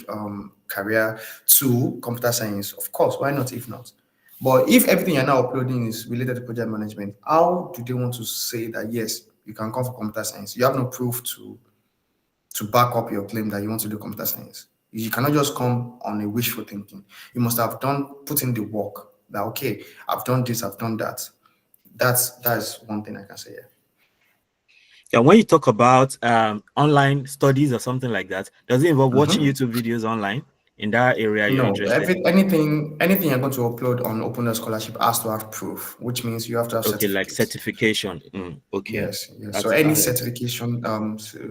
career to computer science, of course, why not? If not. But if everything you're now uploading is related to project management, how do they want to say that yes, you can come for computer science? You have no proof to back up your claim that you want to do computer science. You cannot just come on a wishful thinking. You must have put in the work that okay, I've done this, I've done that. That's one thing I can say. Yeah, when you talk about online studies or something like that, does it involve watching YouTube videos online in that area you're interested in? Anything you're going to upload on Open Scholarship has to have proof, which means you have to have certificates. Like certification. Okay. Yes. So any certification,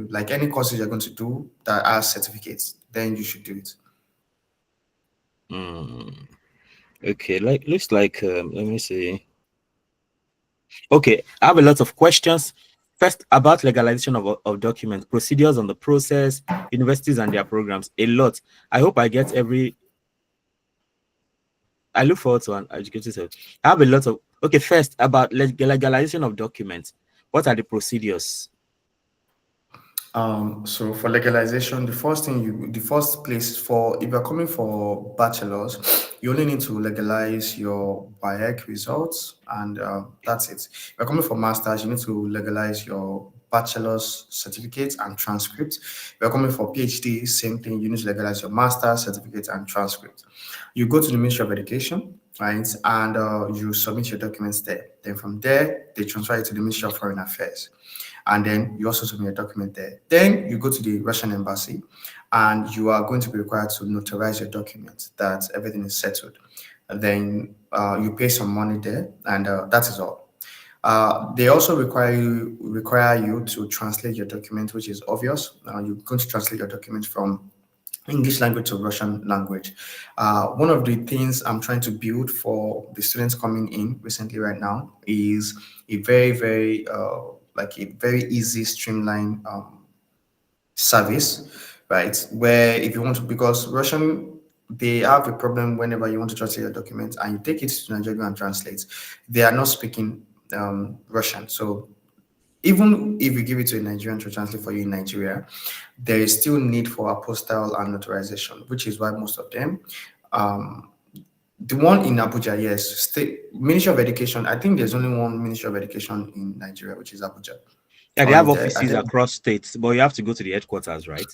like any courses you're going to do that has certificates, then you should do it. Okay, looks like let me see. Okay, I have a lot of questions. First, about legalization of documents, procedures on the process, universities and their programs. A lot. I hope I get every. I look forward to an educated self. I have a lot of. Okay, first about legalization of documents. What are the procedures? So for legalization, the first place for if you're coming for bachelor's, you only need to legalize your WAEC results, and that's it. If you're coming for masters, you need to legalize your bachelor's certificate and transcript. If you're coming for PhD, same thing. You need to legalize your master's certificate and transcript. You go to the Ministry of Education, right, and you submit your documents there. Then from there, they transfer it to the Ministry of Foreign Affairs. And then you also submit a document there. Then you go to the Russian embassy and you are going to be required to notarize your document that everything is settled. And then you pay some money there, and that is all. They also require you to translate your document, which is obvious. You're going to translate your document from English language to Russian language. One of the things I'm trying to build for the students coming in recently right now is a very, very easy, streamlined service, right? Where if you want to, because Russian, they have a problem whenever you want to translate your document and you take it to Nigeria and translate, they are not speaking Russian. So even if you give it to a Nigerian to translate for you in Nigeria, there is still need for apostille and notarization, which is why most of them, the one in Abuja, yes, State Ministry of Education. I think there's only one Ministry of Education in Nigeria, which is Abuja. Yeah, they have offices across states, but you have to go to the headquarters, right?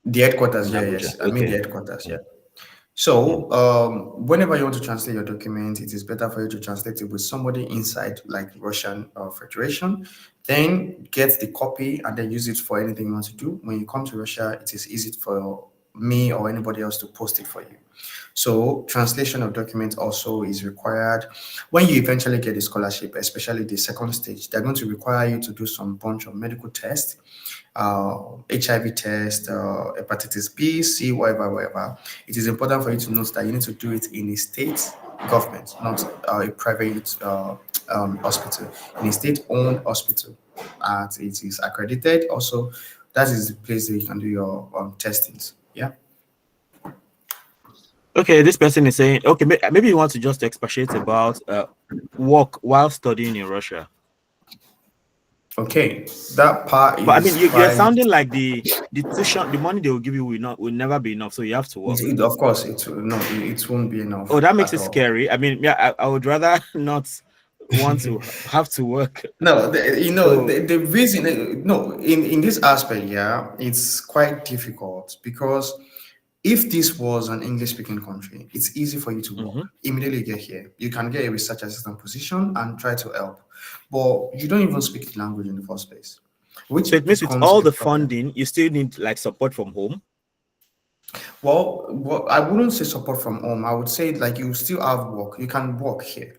The headquarters, In yeah, Abuja. yes. I mean the headquarters, yeah. So whenever you want to translate your document, it is better for you to translate it with somebody inside, like Russian Federation. Then get the copy and then use it for anything you want to do. When you come to Russia, it is easy for me or anybody else to post it for you. So translation of documents also is required. When you eventually get a scholarship, especially the second stage, they're going to require you to do some bunch of medical tests, HIV test, hepatitis B, C, whatever. It is important for you to note that you need to do it in a state government, not a private hospital, in a state-owned hospital. It is accredited. Also, that is the place that you can do your testings. Yeah. Okay, this person is saying, okay, maybe you want to just expatiate about work while studying in Russia. Okay, that part is. But I mean, you're sounding like the tuition, the money they will give you will never be enough, so you have to work. Of course, it won't be enough. Oh, that makes it scary. I mean, yeah, I would rather not want to have to work. No, the reason, no, in this aspect, yeah, it's quite difficult because if this was an English-speaking country, it's easy for you to work. Immediately you get here, you can get a research assistant position and try to help, but you don't even speak the language in the first place. So it means with all the funding, you still need like support from home? Well, I wouldn't say support from home. I would say like you still have work. You can work here,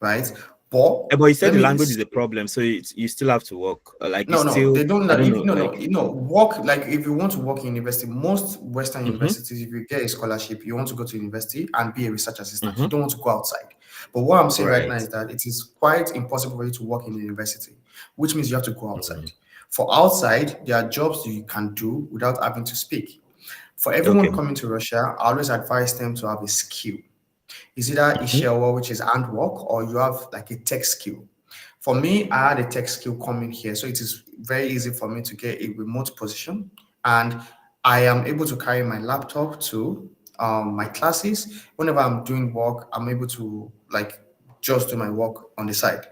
right? But you said the language is a problem, so you still have to work. Like no, it's still, they don't. I don't know. Work, like if you want to work in university, most Western universities, if you get a scholarship, you want to go to university and be a research assistant. You don't want to go outside. But what I'm saying right now is that it is quite impossible for you to work in the university, which means you have to go outside. For outside, there are jobs you can do without having to speak. For everyone coming to Russia, I always advise them to have a skill. Is either Ishewa, which is handwork, or you have like a tech skill. For me, I had a tech skill coming here, so it is very easy for me to get a remote position, and I am able to carry my laptop to my classes. Whenever I'm doing work, I'm able to like just do my work on the side.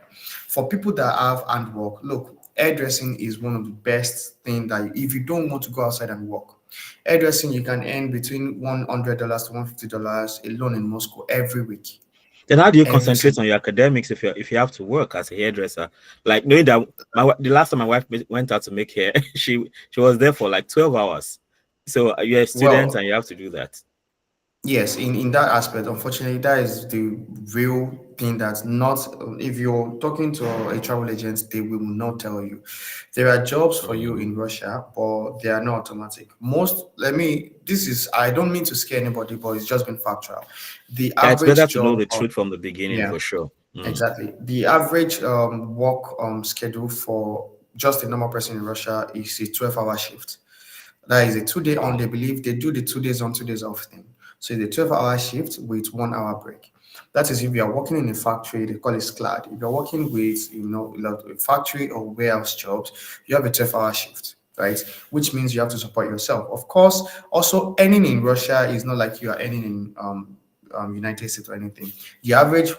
For people that have handwork, look, hairdressing is one of the best things that if you don't want to go outside and work, hairdressing you can earn between $100 to $150 alone in Moscow every week. Then how do you concentrate on your academics if you have to work as a hairdresser? Like knowing that the last time my wife went out to make hair, she was there for like 12 hours. So you're a student and you have to do that. Yes, in that aspect, unfortunately, that is the real thing that's not, if you're talking to a travel agent, they will not tell you. There are jobs for you in Russia, but they are not automatic. I don't mean to scare anybody, but it's just been factual. The average it's better to job know the truth from the beginning, for sure. Exactly. The average work schedule for just a normal person in Russia is a 12-hour shift. That is a 2-day on, they believe they do the 2 days on, 2 days off thing. So it's a 12-hour shift with 1 hour break. That is if you are working in a factory, they call it SCLAD. If you're working with, a factory or warehouse jobs, you have a 12-hour shift, right? Which means you have to support yourself. Of course, also earning in Russia is not like you are earning in United States or anything. The average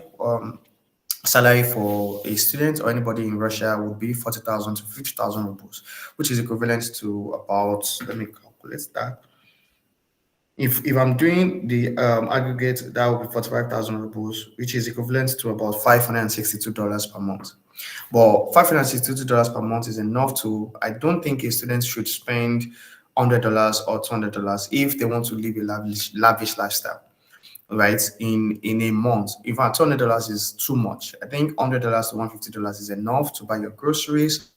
salary for a student or anybody in Russia would be 40,000 to 50,000 rubles, which is equivalent to about, let me calculate that. If I'm doing the aggregate, that would be 45,000 rubles, which is equivalent to about $562 per month. But $562 per month is enough to, I don't think a student should spend $100 or $200 if they want to live a lavish lifestyle, right? In a month. In fact, $200 is too much. I think $100 to $150 is enough to buy your groceries.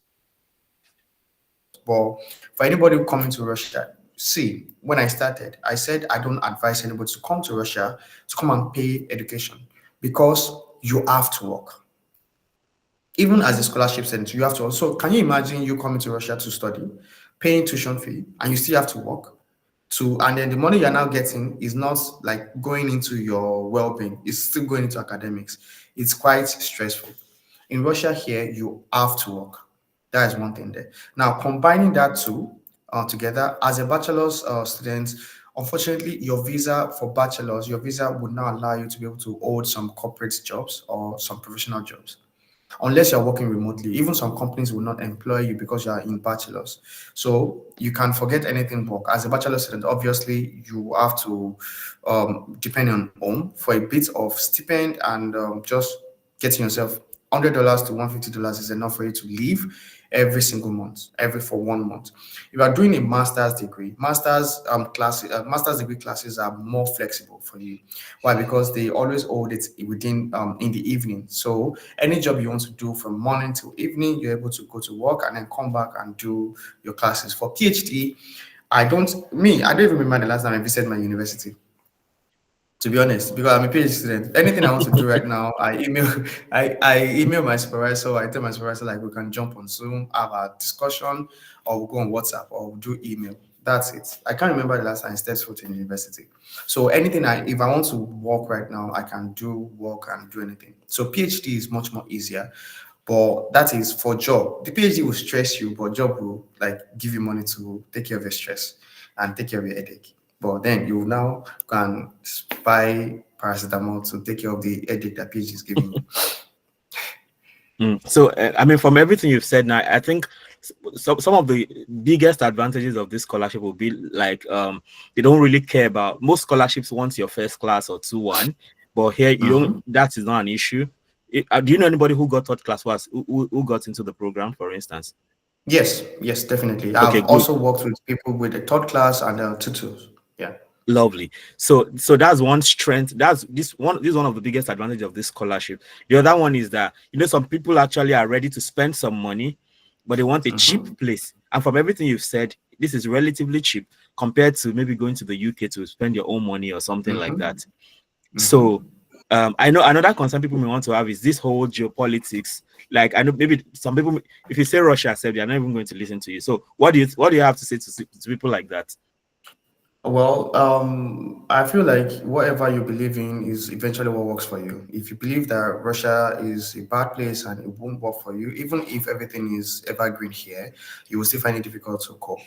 But for anybody coming to Russia, see, when I started, I said I don't advise anybody to come to Russia to come and pay education because you have to work. Even as a scholarship student, you have to also, can you imagine you coming to Russia to study, paying tuition fee, and you still have to work? And then the money you're now getting is not like going into your well-being, it's still going into academics. It's quite stressful. In Russia here, you have to work. That is one thing there. Now, combining that two together, as a bachelor's student, unfortunately, your visa would not allow you to be able to hold some corporate jobs or some professional jobs. Unless you're working remotely, even some companies will not employ you because you are in bachelor's. So you can forget anything work. As a bachelor student, obviously, you have to depend on home for a bit of stipend and just getting yourself $100 to $150 is enough for you to live every single month, for 1 month. If you are doing a master's degree, master's degree classes are more flexible for you. Why? Because they always hold it within in the evening. So any job you want to do from morning till evening, you're able to go to work and then come back and do your classes. For PhD, I don't even remember the last time I visited my university, to be honest, because I'm a PhD student. Anything I want to do right now, I email my supervisor. I tell my supervisor, like, we can jump on Zoom, have a discussion, or we'll go on WhatsApp, or we'll do email. That's it. I can't remember the last time I stepped foot in university. So anything if I want to work right now, I can work and do anything. So PhD is much more easier, but that is for job. The PhD will stress you, but job will like give you money to take care of your stress and take care of your headache. But then you now can buy paracetamol to take care of the headache that PhD is giving you. So, I mean, from everything you've said now, I think some of the biggest advantages of this scholarship will be like they don't really care about, most scholarships want your first class or 2-1, but here you don't. That is not an issue. Do you know anybody who got third class who got into the program, for instance? Yes, definitely. I've also worked with people with a third class and tutors. Yeah. Lovely. So that's one strength. This is one of the biggest advantage of this scholarship. The other one is that some people actually are ready to spend some money, but they want a cheap place. And from everything you've said, this is relatively cheap compared to maybe going to the UK to spend your own money or something like that. So I know another concern people may want to have is this whole geopolitics. Like, I know maybe some people, if you say Russia, said they're not even going to listen to you. So what do you have to say to people like that? Well, I feel like whatever you believe in is eventually what works for you. If you believe that Russia is a bad place and it won't work for you, even if everything is evergreen here, you will still find it difficult to cope.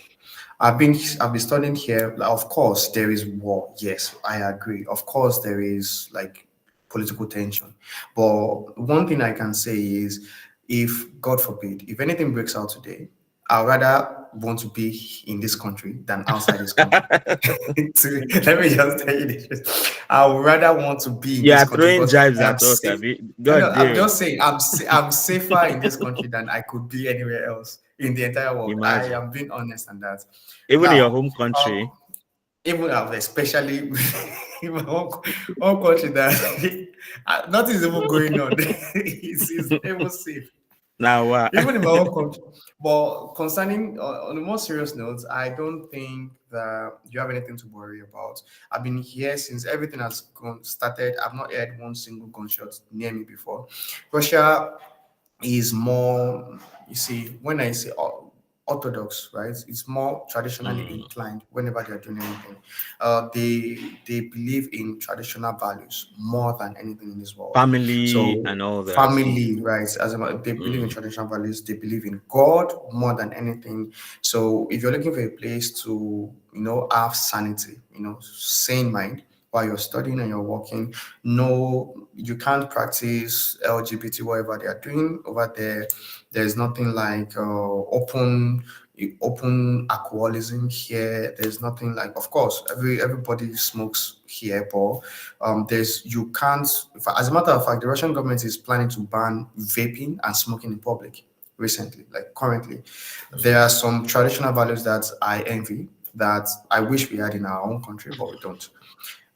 I've been studying here. Of course, there is war. Yes, I agree. Of course, there is like political tension. But one thing I can say is, if God forbid, if anything breaks out today, I'd rather want to be in this country than outside this country. Let me just tell you this. I would rather want to be in this country throwing because jibes I am at us. safe. God No, I'm damn. just saying I'm safer in this country than I could be anywhere else in the entire world. Imagine. I am being honest on that. Even Now, in your home country. Even especially in my own country, that nothing is even going on. it's even safe. Now, Even in my own country. But concerning, on a more serious note, I don't think that you have anything to worry about. I've been here since everything has started. I've not heard one single gunshot near me before. Russia is more, you see, when I say orthodox, right? It's more traditionally inclined whenever they're doing anything. They believe in traditional values more than anything in this world. Family So and all that. family, right? They believe in traditional values. They believe in God more than anything. So if you're looking for a place to, have sanity, sane mind, while you're studying and you're working, no, you can't practice LGBT, whatever they are doing over there. There's nothing like open alcoholism here. There's nothing like, of course, everybody smokes here, but you can't. As a matter of fact, the Russian government is planning to ban vaping and smoking in public recently, like currently. There are some traditional values that I envy, that I wish we had in our own country, but we don't.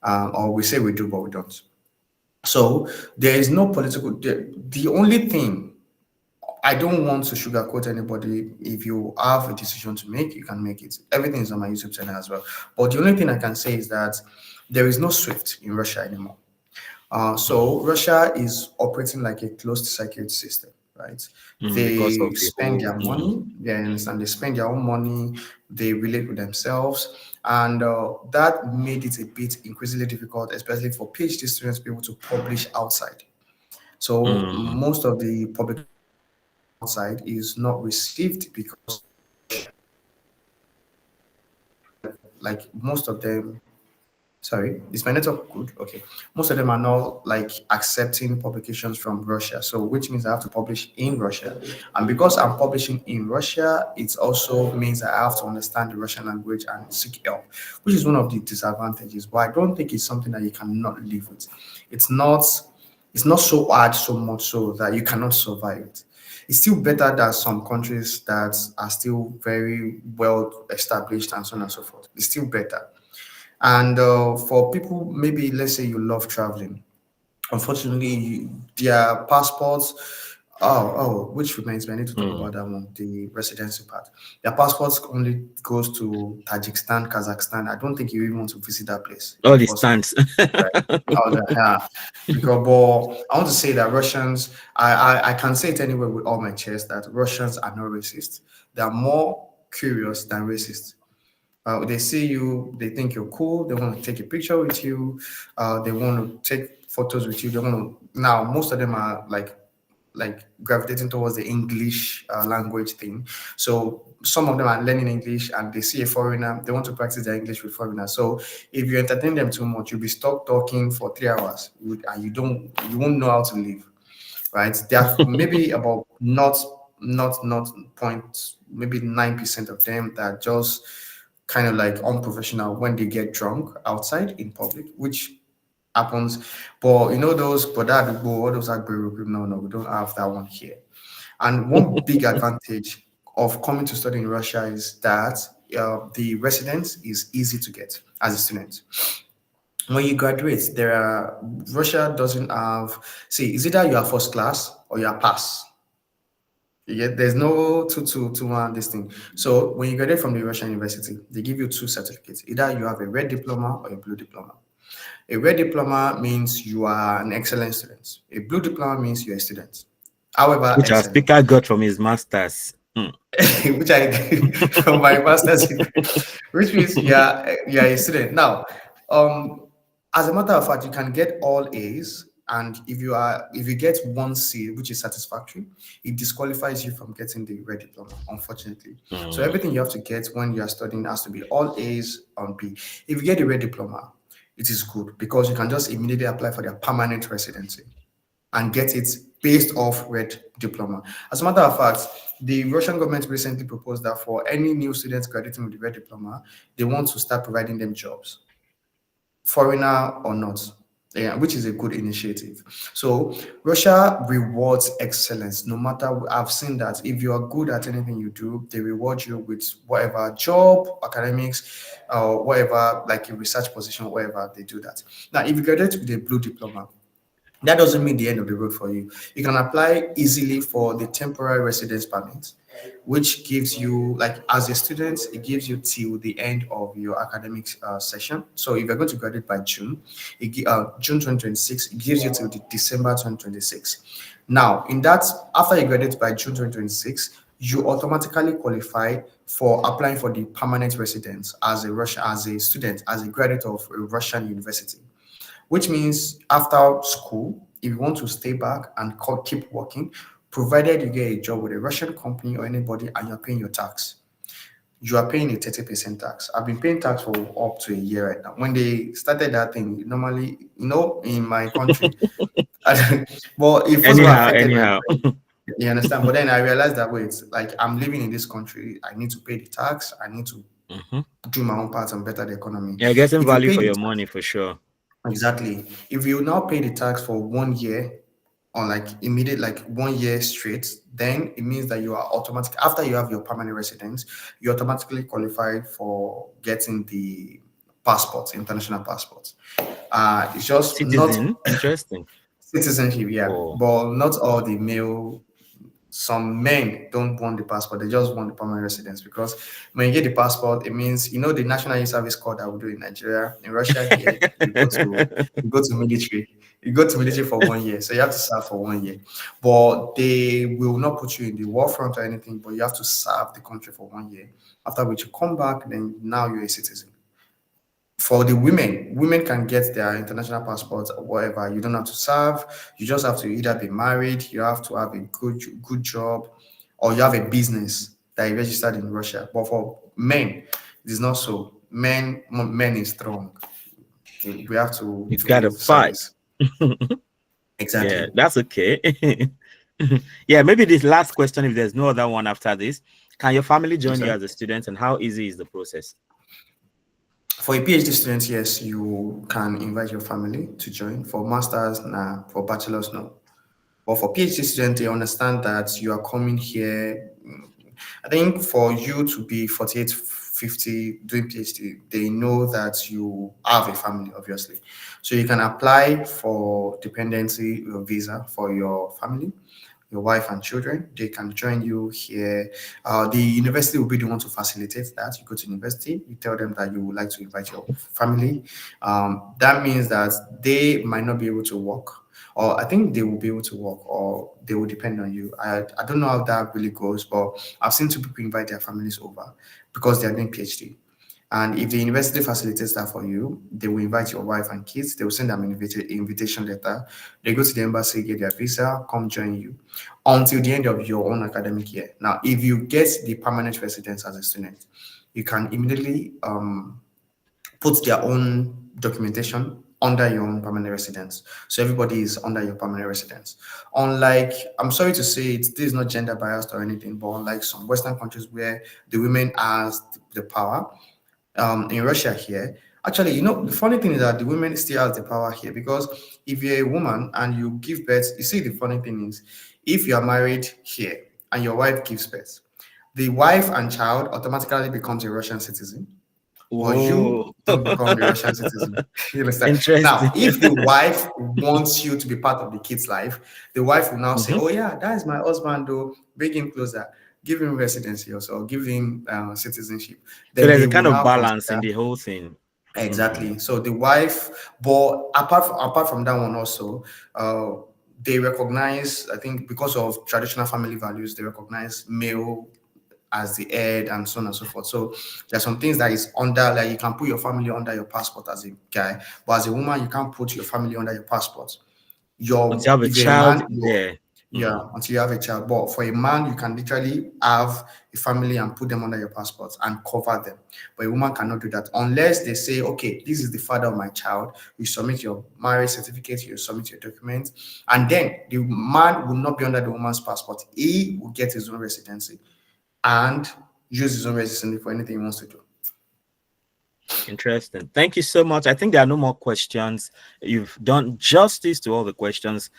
Or we say we do, but we don't. So there is no political. The only thing, I don't want to sugarcoat anybody. If you have a decision to make, you can make it. Everything is on my YouTube channel as well. But the only thing I can say is that there is no SWIFT in Russia anymore. So Russia is operating like a closed circuit system, right? They spend their money, and they spend their own money. They relate with themselves, and that made it a bit increasingly difficult, especially for PhD students to be able to publish outside. So most of the public outside is not received because, like, most of them, sorry, is my network good? Okay. Most of them are not like accepting publications from Russia. So which means I have to publish in Russia. And because I'm publishing in Russia, it also means that I have to understand the Russian language and seek help, which is one of the disadvantages. But I don't think it's something that you cannot live with. It's not so hard, so much so that you cannot survive it. It's still better than some countries that are still very well established and so on and so forth. It's still better. And for people, maybe let's say you love traveling, unfortunately, their passports. Which reminds me, I need to talk about that one, the residency part. Their passports only goes to Tajikistan, Kazakhstan. I don't think you even want to visit that place. All the stands. Yeah. Because, but I want to say that Russians, I can say it anyway with all my chest, that Russians are not racist. They are more curious than racist. They see you, they think you're cool, they want to take a picture with you, they want to take photos with you. They want to, now most of them are like gravitating towards the English language thing. So some of them are learning English and they see a foreigner, they want to practice their English with foreigners. So if you entertain them too much, you'll be stuck talking for 3 hours and you won't know how to live, right? There are maybe about not point, maybe 9% of them that just kind of like unprofessional when they get drunk outside in public, which happens. But those all those group, no, we don't have that one here. And one big advantage of coming to study in Russia is that the residence is easy to get. as a student. When you graduate, Russia doesn't have, see, it's either you are first class or you are pass. There's no two one this thing. So when you graduate from the Russian university, they give you two certificates. Either you have a red diploma or a blue diploma. A red diploma means you are an excellent student. A blue diploma means you're a student. However, Which our excellent. speaker got from his master's. Which I did from my master's degree, which means you're a student. Now, as a matter of fact, you can get all A's, and if you get one C, which is satisfactory, it disqualifies you from getting the red diploma, unfortunately. So everything you have to get when you are studying has to be all A's on B. If you get a red diploma, it is good because you can just immediately apply for their permanent residency and get it based off red diploma. As a matter of fact, the Russian government recently proposed that for any new students graduating with the red diploma, they want to start providing them jobs, foreigner or not, which is a good initiative. So Russia rewards excellence. No matter, I've seen that if you are good at anything you do, they reward you with whatever job, academics, or whatever, like a research position, whatever, they do that. Now, if you graduate with a blue diploma, that doesn't mean the end of the road for you. You can apply easily for the temporary residence permit, which gives you, like, as a student, it gives you till the end of your academic session. So if you're going to graduate by June, June 2026, it gives you till December 2026. Now, in that, after you graduate by June 2026, you automatically qualify for applying for the permanent residence as a student, as a graduate of a Russian university. Which means after school, if you want to stay back and keep working, provided you get a job with a Russian company or anybody and you're paying your tax, you are paying a 30% tax. I've been paying tax for up to a year right now. When they started that thing, normally, in my country, well, it first of all affected anyhow. you understand? But then I realized that, wait, like, I'm living in this country, I need to pay the tax, I need to do my own part and better the economy. You're getting If you value pay for the your tax- money for sure. Exactly. If you now pay the tax for 1 year, on like immediate, like 1 year straight, then it means that you are automatic. After you have your permanent residence, you automatically qualify for getting the passport, international passport. It's just Citizen, not interesting. citizenship, yeah, Oh. but not all the male. Some men don't want the passport; they just want the permanent residence, because when you get the passport, it means, the National Youth Service Corps that we do in Nigeria. In Russia, here you go to military. You go to military for 1 year, so you have to serve for 1 year. But they will not put you in the war front or anything. But you have to serve the country for 1 year. After which you come back, then now you're a citizen. For the women can get their international passports or whatever. You don't have to serve. You just have to either be married, you have to have a good job, or you have a business that is registered in Russia. But for men, it is not so. Men is strong. We have to You do gotta fight. service. Exactly. Yeah, that's okay. Yeah, maybe this last question, if there's no other one after this, can your family join you as a student, and how easy is the process? For a PhD student, yes, you can invite your family to join. For masters, nah. For bachelors, no. But for PhD students, they understand that you are coming here. I think for you to be 48, 50 doing PhD, they know that you have a family, obviously. So you can apply for dependency visa for your family, your wife and children. They can join you here. The university will be the one to facilitate that. You go to university, you tell them that you would like to invite your family. That means that they might not be able to work, or I think they will be able to work, or they will depend on you. I don't know how that really goes, but I've seen two people invite their families over because they are doing PhD. And if the university facilitates that for you, they will invite your wife and kids. They will send them an invitation letter. They go to the embassy, get their visa, come join you until the end of your own academic year. Now, if you get the permanent residence as a student, you can immediately put their own documentation under your own permanent residence. So everybody is under your permanent residence. Unlike, I'm sorry to say this is not gender biased or anything, but unlike some Western countries where the women has the power, in Russia here, actually, the funny thing is that the women still has the power here, because if you're a woman and you give birth, you see, the funny thing is, if you are married here and your wife gives birth, the wife and child automatically becomes a Russian citizen. but you don't become a Russian citizen. You understand? Interesting. Now, if the wife wants you to be part of the kid's life, the wife will now say, "Oh yeah, that is my husband. Though, bring him closer, give him residency, also give him citizenship." Then So there's they a kind will of now balance in consider the whole thing. exactly. So the wife, but apart from that one also, they recognize. I think because of traditional family values, they recognize male as the head and so on and so forth. So there's some things that is under, like you can put your family under your passport as a guy, but as a woman, you can't put your family under your passport. Once you have a If you're a child man, there. yeah, until you have a child. But for a man, you can literally have a family and put them under your passport and cover them. But a woman cannot do that unless they say, okay, this is the father of my child. You submit your marriage certificate, you submit your documents, and then the man will not be under the woman's passport. He will get his own residency and use his own residency for anything he wants to do. Interesting. Thank you so much. I think there are no more questions. You've done justice to all the questions,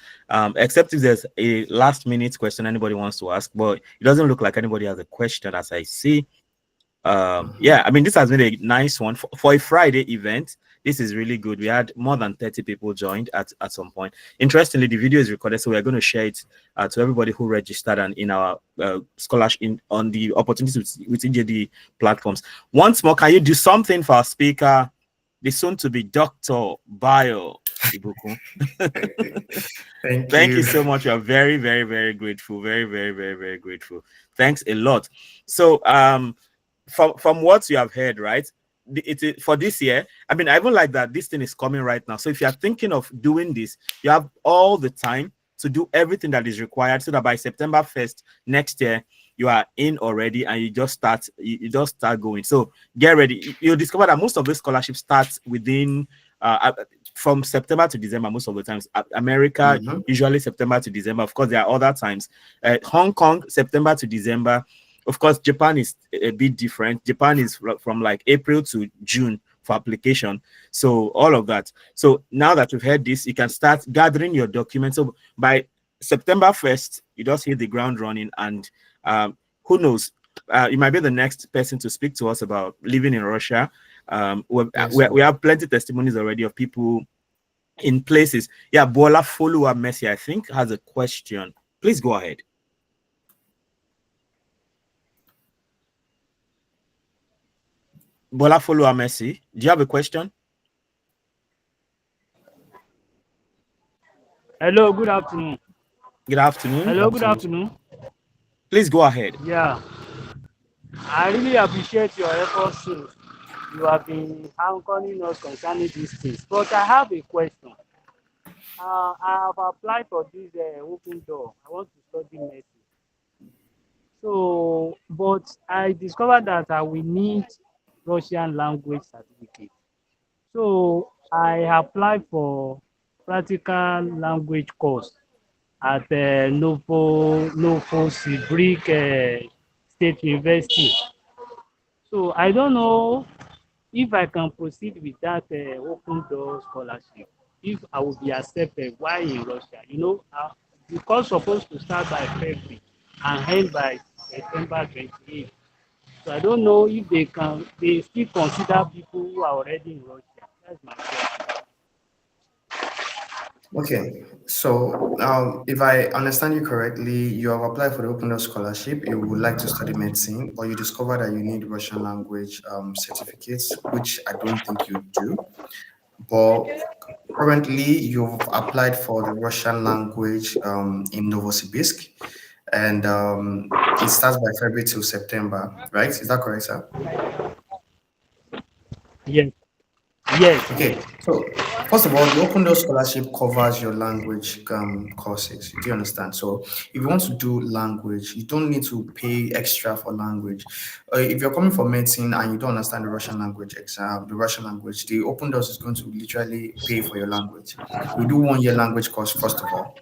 except if there's a last minute question anybody wants to ask, but it doesn't look like anybody has a question as I see. Yeah, I mean, this has been a nice one for a Friday event. This is really good. We had more than 30 people joined at some point. Interestingly, the video is recorded, so we're going to share it to everybody who registered and in our scholarship on the opportunities with EJD platforms. Once more, can you do something for our speaker, the soon-to-be Dr. Bio Ibukun? Thank you so much. We are very, very, very grateful. Very, very, very, very grateful. Thanks a lot. So, from what you have heard, right? For this year, I mean, I even like that this thing is coming right now. So if you are thinking of doing this, you have all the time to do everything that is required so that by September 1st next year, you are in already and you just start going. So get ready. You'll discover that most of the scholarships start within from September to December most of the times. America, usually September to December. Of course, there are other times. Hong Kong, September to December. Of course, Japan is a bit different. Japan is from like April to June for application. So all of that. So now that you've heard this, you can start gathering your documents. So by September 1st, you just hit the ground running. And who knows, you might be the next person to speak to us about living in Russia. We have plenty of testimonies already of people in places. Yeah, Bola Folua Messi, I think, has a question. Please go ahead. Bola Folua Messi, do you have a question? Hello, good afternoon. Good afternoon. Hello, good afternoon. Please go ahead. Yeah, I really appreciate your efforts. You have been anchoring us concerning these things. But I have a question. I have applied for this open door. I want to study medicine. So, but I discovered that I will need Russian language certificate. So I applied for practical language course at Novosibirsk State University. So I don't know if I can proceed with that open door scholarship, if I will be accepted while in Russia. You know, the course supposed to start by February and end by September 28th. So I don't know if they still consider people who are already in Russia. That's my question. Okay, so if I understand you correctly, you have applied for the Open Door Scholarship. You would like to study medicine, but you discover that you need Russian language certificates, which I don't think you do. But currently, you've applied for the Russian language in Novosibirsk, and it starts by February till September, right? Is that correct, sir? Yes. Yes. Okay, Yes. so first of all, the Open Door Scholarship covers your language courses. Do you understand? So if you want to do language, you don't need to pay extra for language. If you're coming for medicine and you don't understand the Russian language exam, the Open Doors is going to literally pay for your language. You do 1 year language course first of all.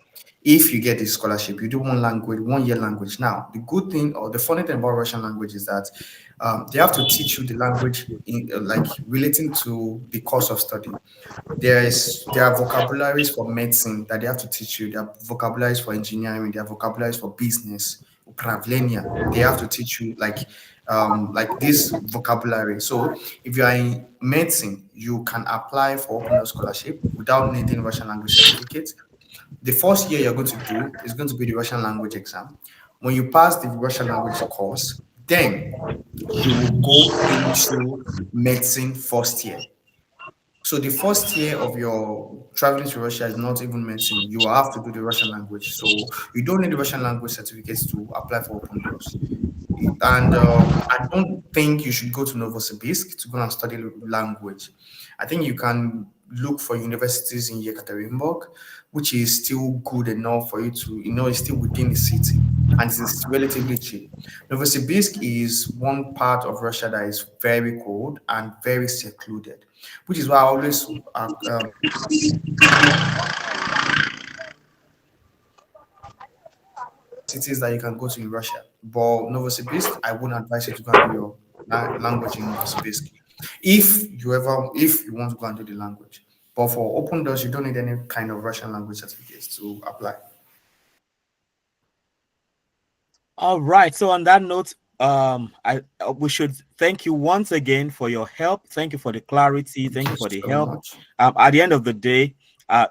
If you get this scholarship, you do 1 year language. Now, the good thing or the funny thing about Russian language is that they have to teach you the language in like relating to the course of study. There are vocabularies for medicine that they have to teach you. There are vocabularies for engineering. There are vocabularies for business. правления. They have to teach you like this vocabulary. So if you are in medicine, you can apply for open door scholarship without needing Russian language certificate. The first year you're going to do is going to be the Russian language exam. When you pass the Russian language course, then you will go into medicine first year. So the first year of your traveling to Russia is not even medicine. You have to do the Russian language. So you don't need the Russian language certificates to apply for open doors. And I don't think you should go to Novosibirsk to go and study language. I think you can look for universities in Yekaterinburg, which is still good enough for you to, it's still within the city and it's relatively cheap. Novosibirsk is one part of Russia that is very cold and very secluded, which is why I always cities that you can go to in Russia. But Novosibirsk, I wouldn't advise you to go and do your language in Novosibirsk. If you want to go and do the language. But for open doors, you don't need any kind of Russian language certificates to apply. All right. So on that note, we should thank you once again for your help. Thank you for the clarity. Thank you for the help. At the end of the day,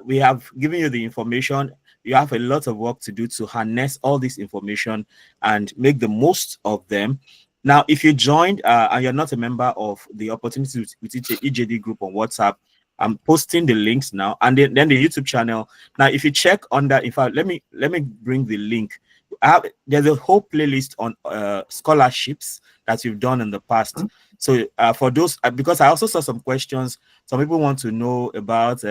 we have given you the information. You have a lot of work to do to harness all this information and make the most of them. Now, if you joined and you're not a member of the Opportunity with EJD group on WhatsApp, I'm posting the links now, and then the YouTube channel. Now, if you check under, in fact, let me bring the link. There's a whole playlist on scholarships that you've done in the past. So for those, because I also saw some questions. Some people want to know about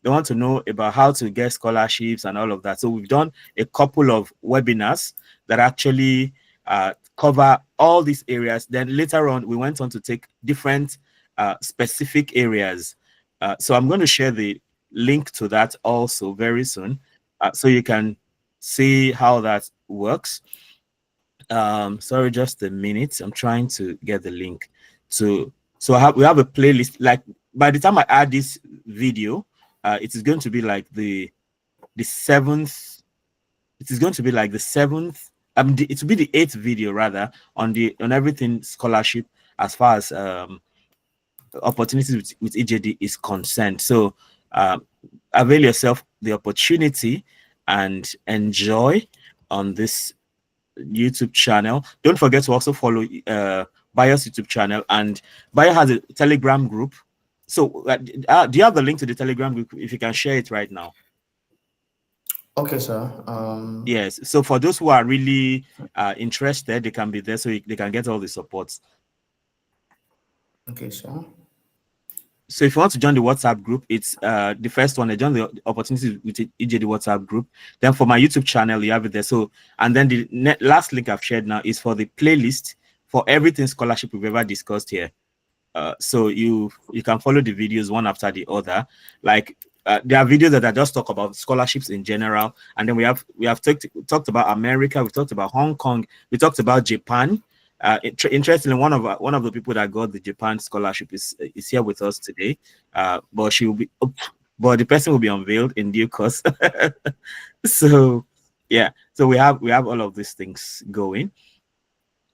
they want to know about how to get scholarships and all of that. So we've done a couple of webinars that actually cover all these areas. Then later on, we went on to take different specific areas. So I'm going to share the link to that also very soon, so you can see how that works. Sorry, just a minute. I'm trying to get the link to. So we have a playlist. Like by the time I add this video, it is going to be like the 7th. It is going to be like the 7th. It will be the 8th video rather on everything scholarship as far as opportunities with EJD is concerned. So avail yourself the opportunity and enjoy on this YouTube channel. Don't forget to also follow Bayo's YouTube channel, and Bayo has a Telegram group. So do you have the link to the Telegram group? If you can share it right now. Okay, sir. Yes. So for those who are really interested, they can be there, so they can get all the support. Okay, sir. So if you want to join the WhatsApp group, it's the first one. I join the Opportunities with EJD WhatsApp group. Then for my YouTube channel, you have it there. So, and then the last link I've shared now is for the playlist for everything scholarship we've ever discussed here. So you can follow the videos one after the other. Like there are videos that I just talk about scholarships in general, and then we have talked about America, we've talked about Hong Kong, we talked about Japan. Interestingly, one of the people that got the Japan scholarship is here with us today. But the person will be unveiled in due course. So yeah, so we have all of these things going.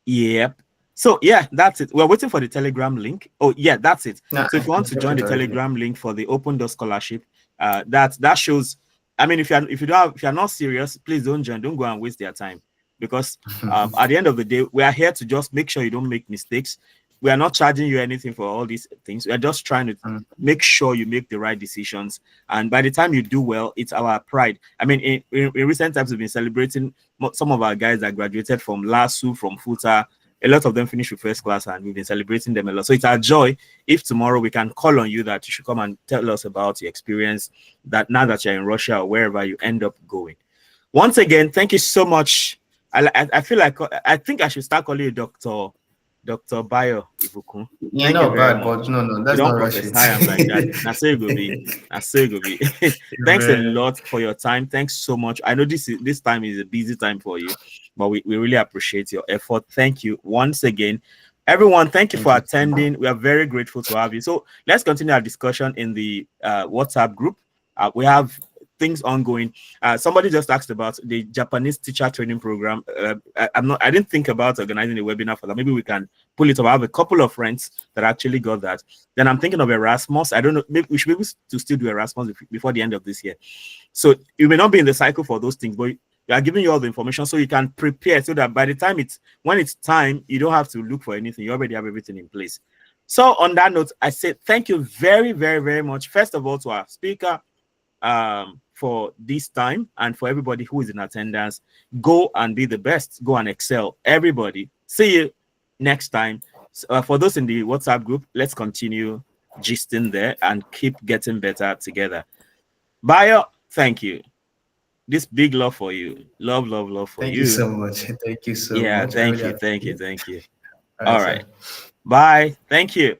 Yep. So yeah, that's it. We're waiting for the Telegram link. Oh yeah, that's it. So if you want to join the Telegram link for the Open Door Scholarship, that shows. I mean, if you're not serious, please don't join. Don't go and waste their time. Because at the end of the day, we are here to just make sure you don't make mistakes. We are not charging you anything for all these things. We are just trying to make sure you make the right decisions. And by the time you do well, it's our pride. I mean, in recent times, we've been celebrating some of our guys that graduated from LASU, from FUTA. A lot of them finished with first class, and we've been celebrating them a lot. So it's our joy if tomorrow we can call on you that you should come and tell us about your experience, that now that you're in Russia or wherever you end up going. Once again, thank you so much. I feel like I think I should start calling you Dr. Bayo Ibukun. Yeah, not bad, but no, that's not Russian. I'm like that. That's so it will be. That's so it will be. Thanks a lot for your time. Thanks so much. I know this time is a busy time for you, but we really appreciate your effort. Thank you once again. Everyone, thank you for attending. We are very grateful to have you. So let's continue our discussion in the WhatsApp group. We have things ongoing. Somebody just asked about the Japanese teacher training program. I didn't think about organizing a webinar for that. Maybe we can pull it up. I have a couple of friends that actually got that. Then I'm thinking of Erasmus. I don't know. Maybe we should be able to still do Erasmus before the end of this year. So you may not be in the cycle for those things, but we are giving you all the information so you can prepare, so that by the time when it's time, you don't have to look for anything. You already have everything in place. So on that note, I say thank you very, very, very much. First of all, to our speaker for this time, and for everybody who is in attendance. Go and be the best. Go and excel. Everybody. See you next time. So, for those in the WhatsApp group, let's continue gisting there and keep getting better together. Bayo, thank you. This big love for you. Love for you. Thank you so much. Thank you so much. Yeah, thank really you. Thank you. All right. sir. Bye. Thank you.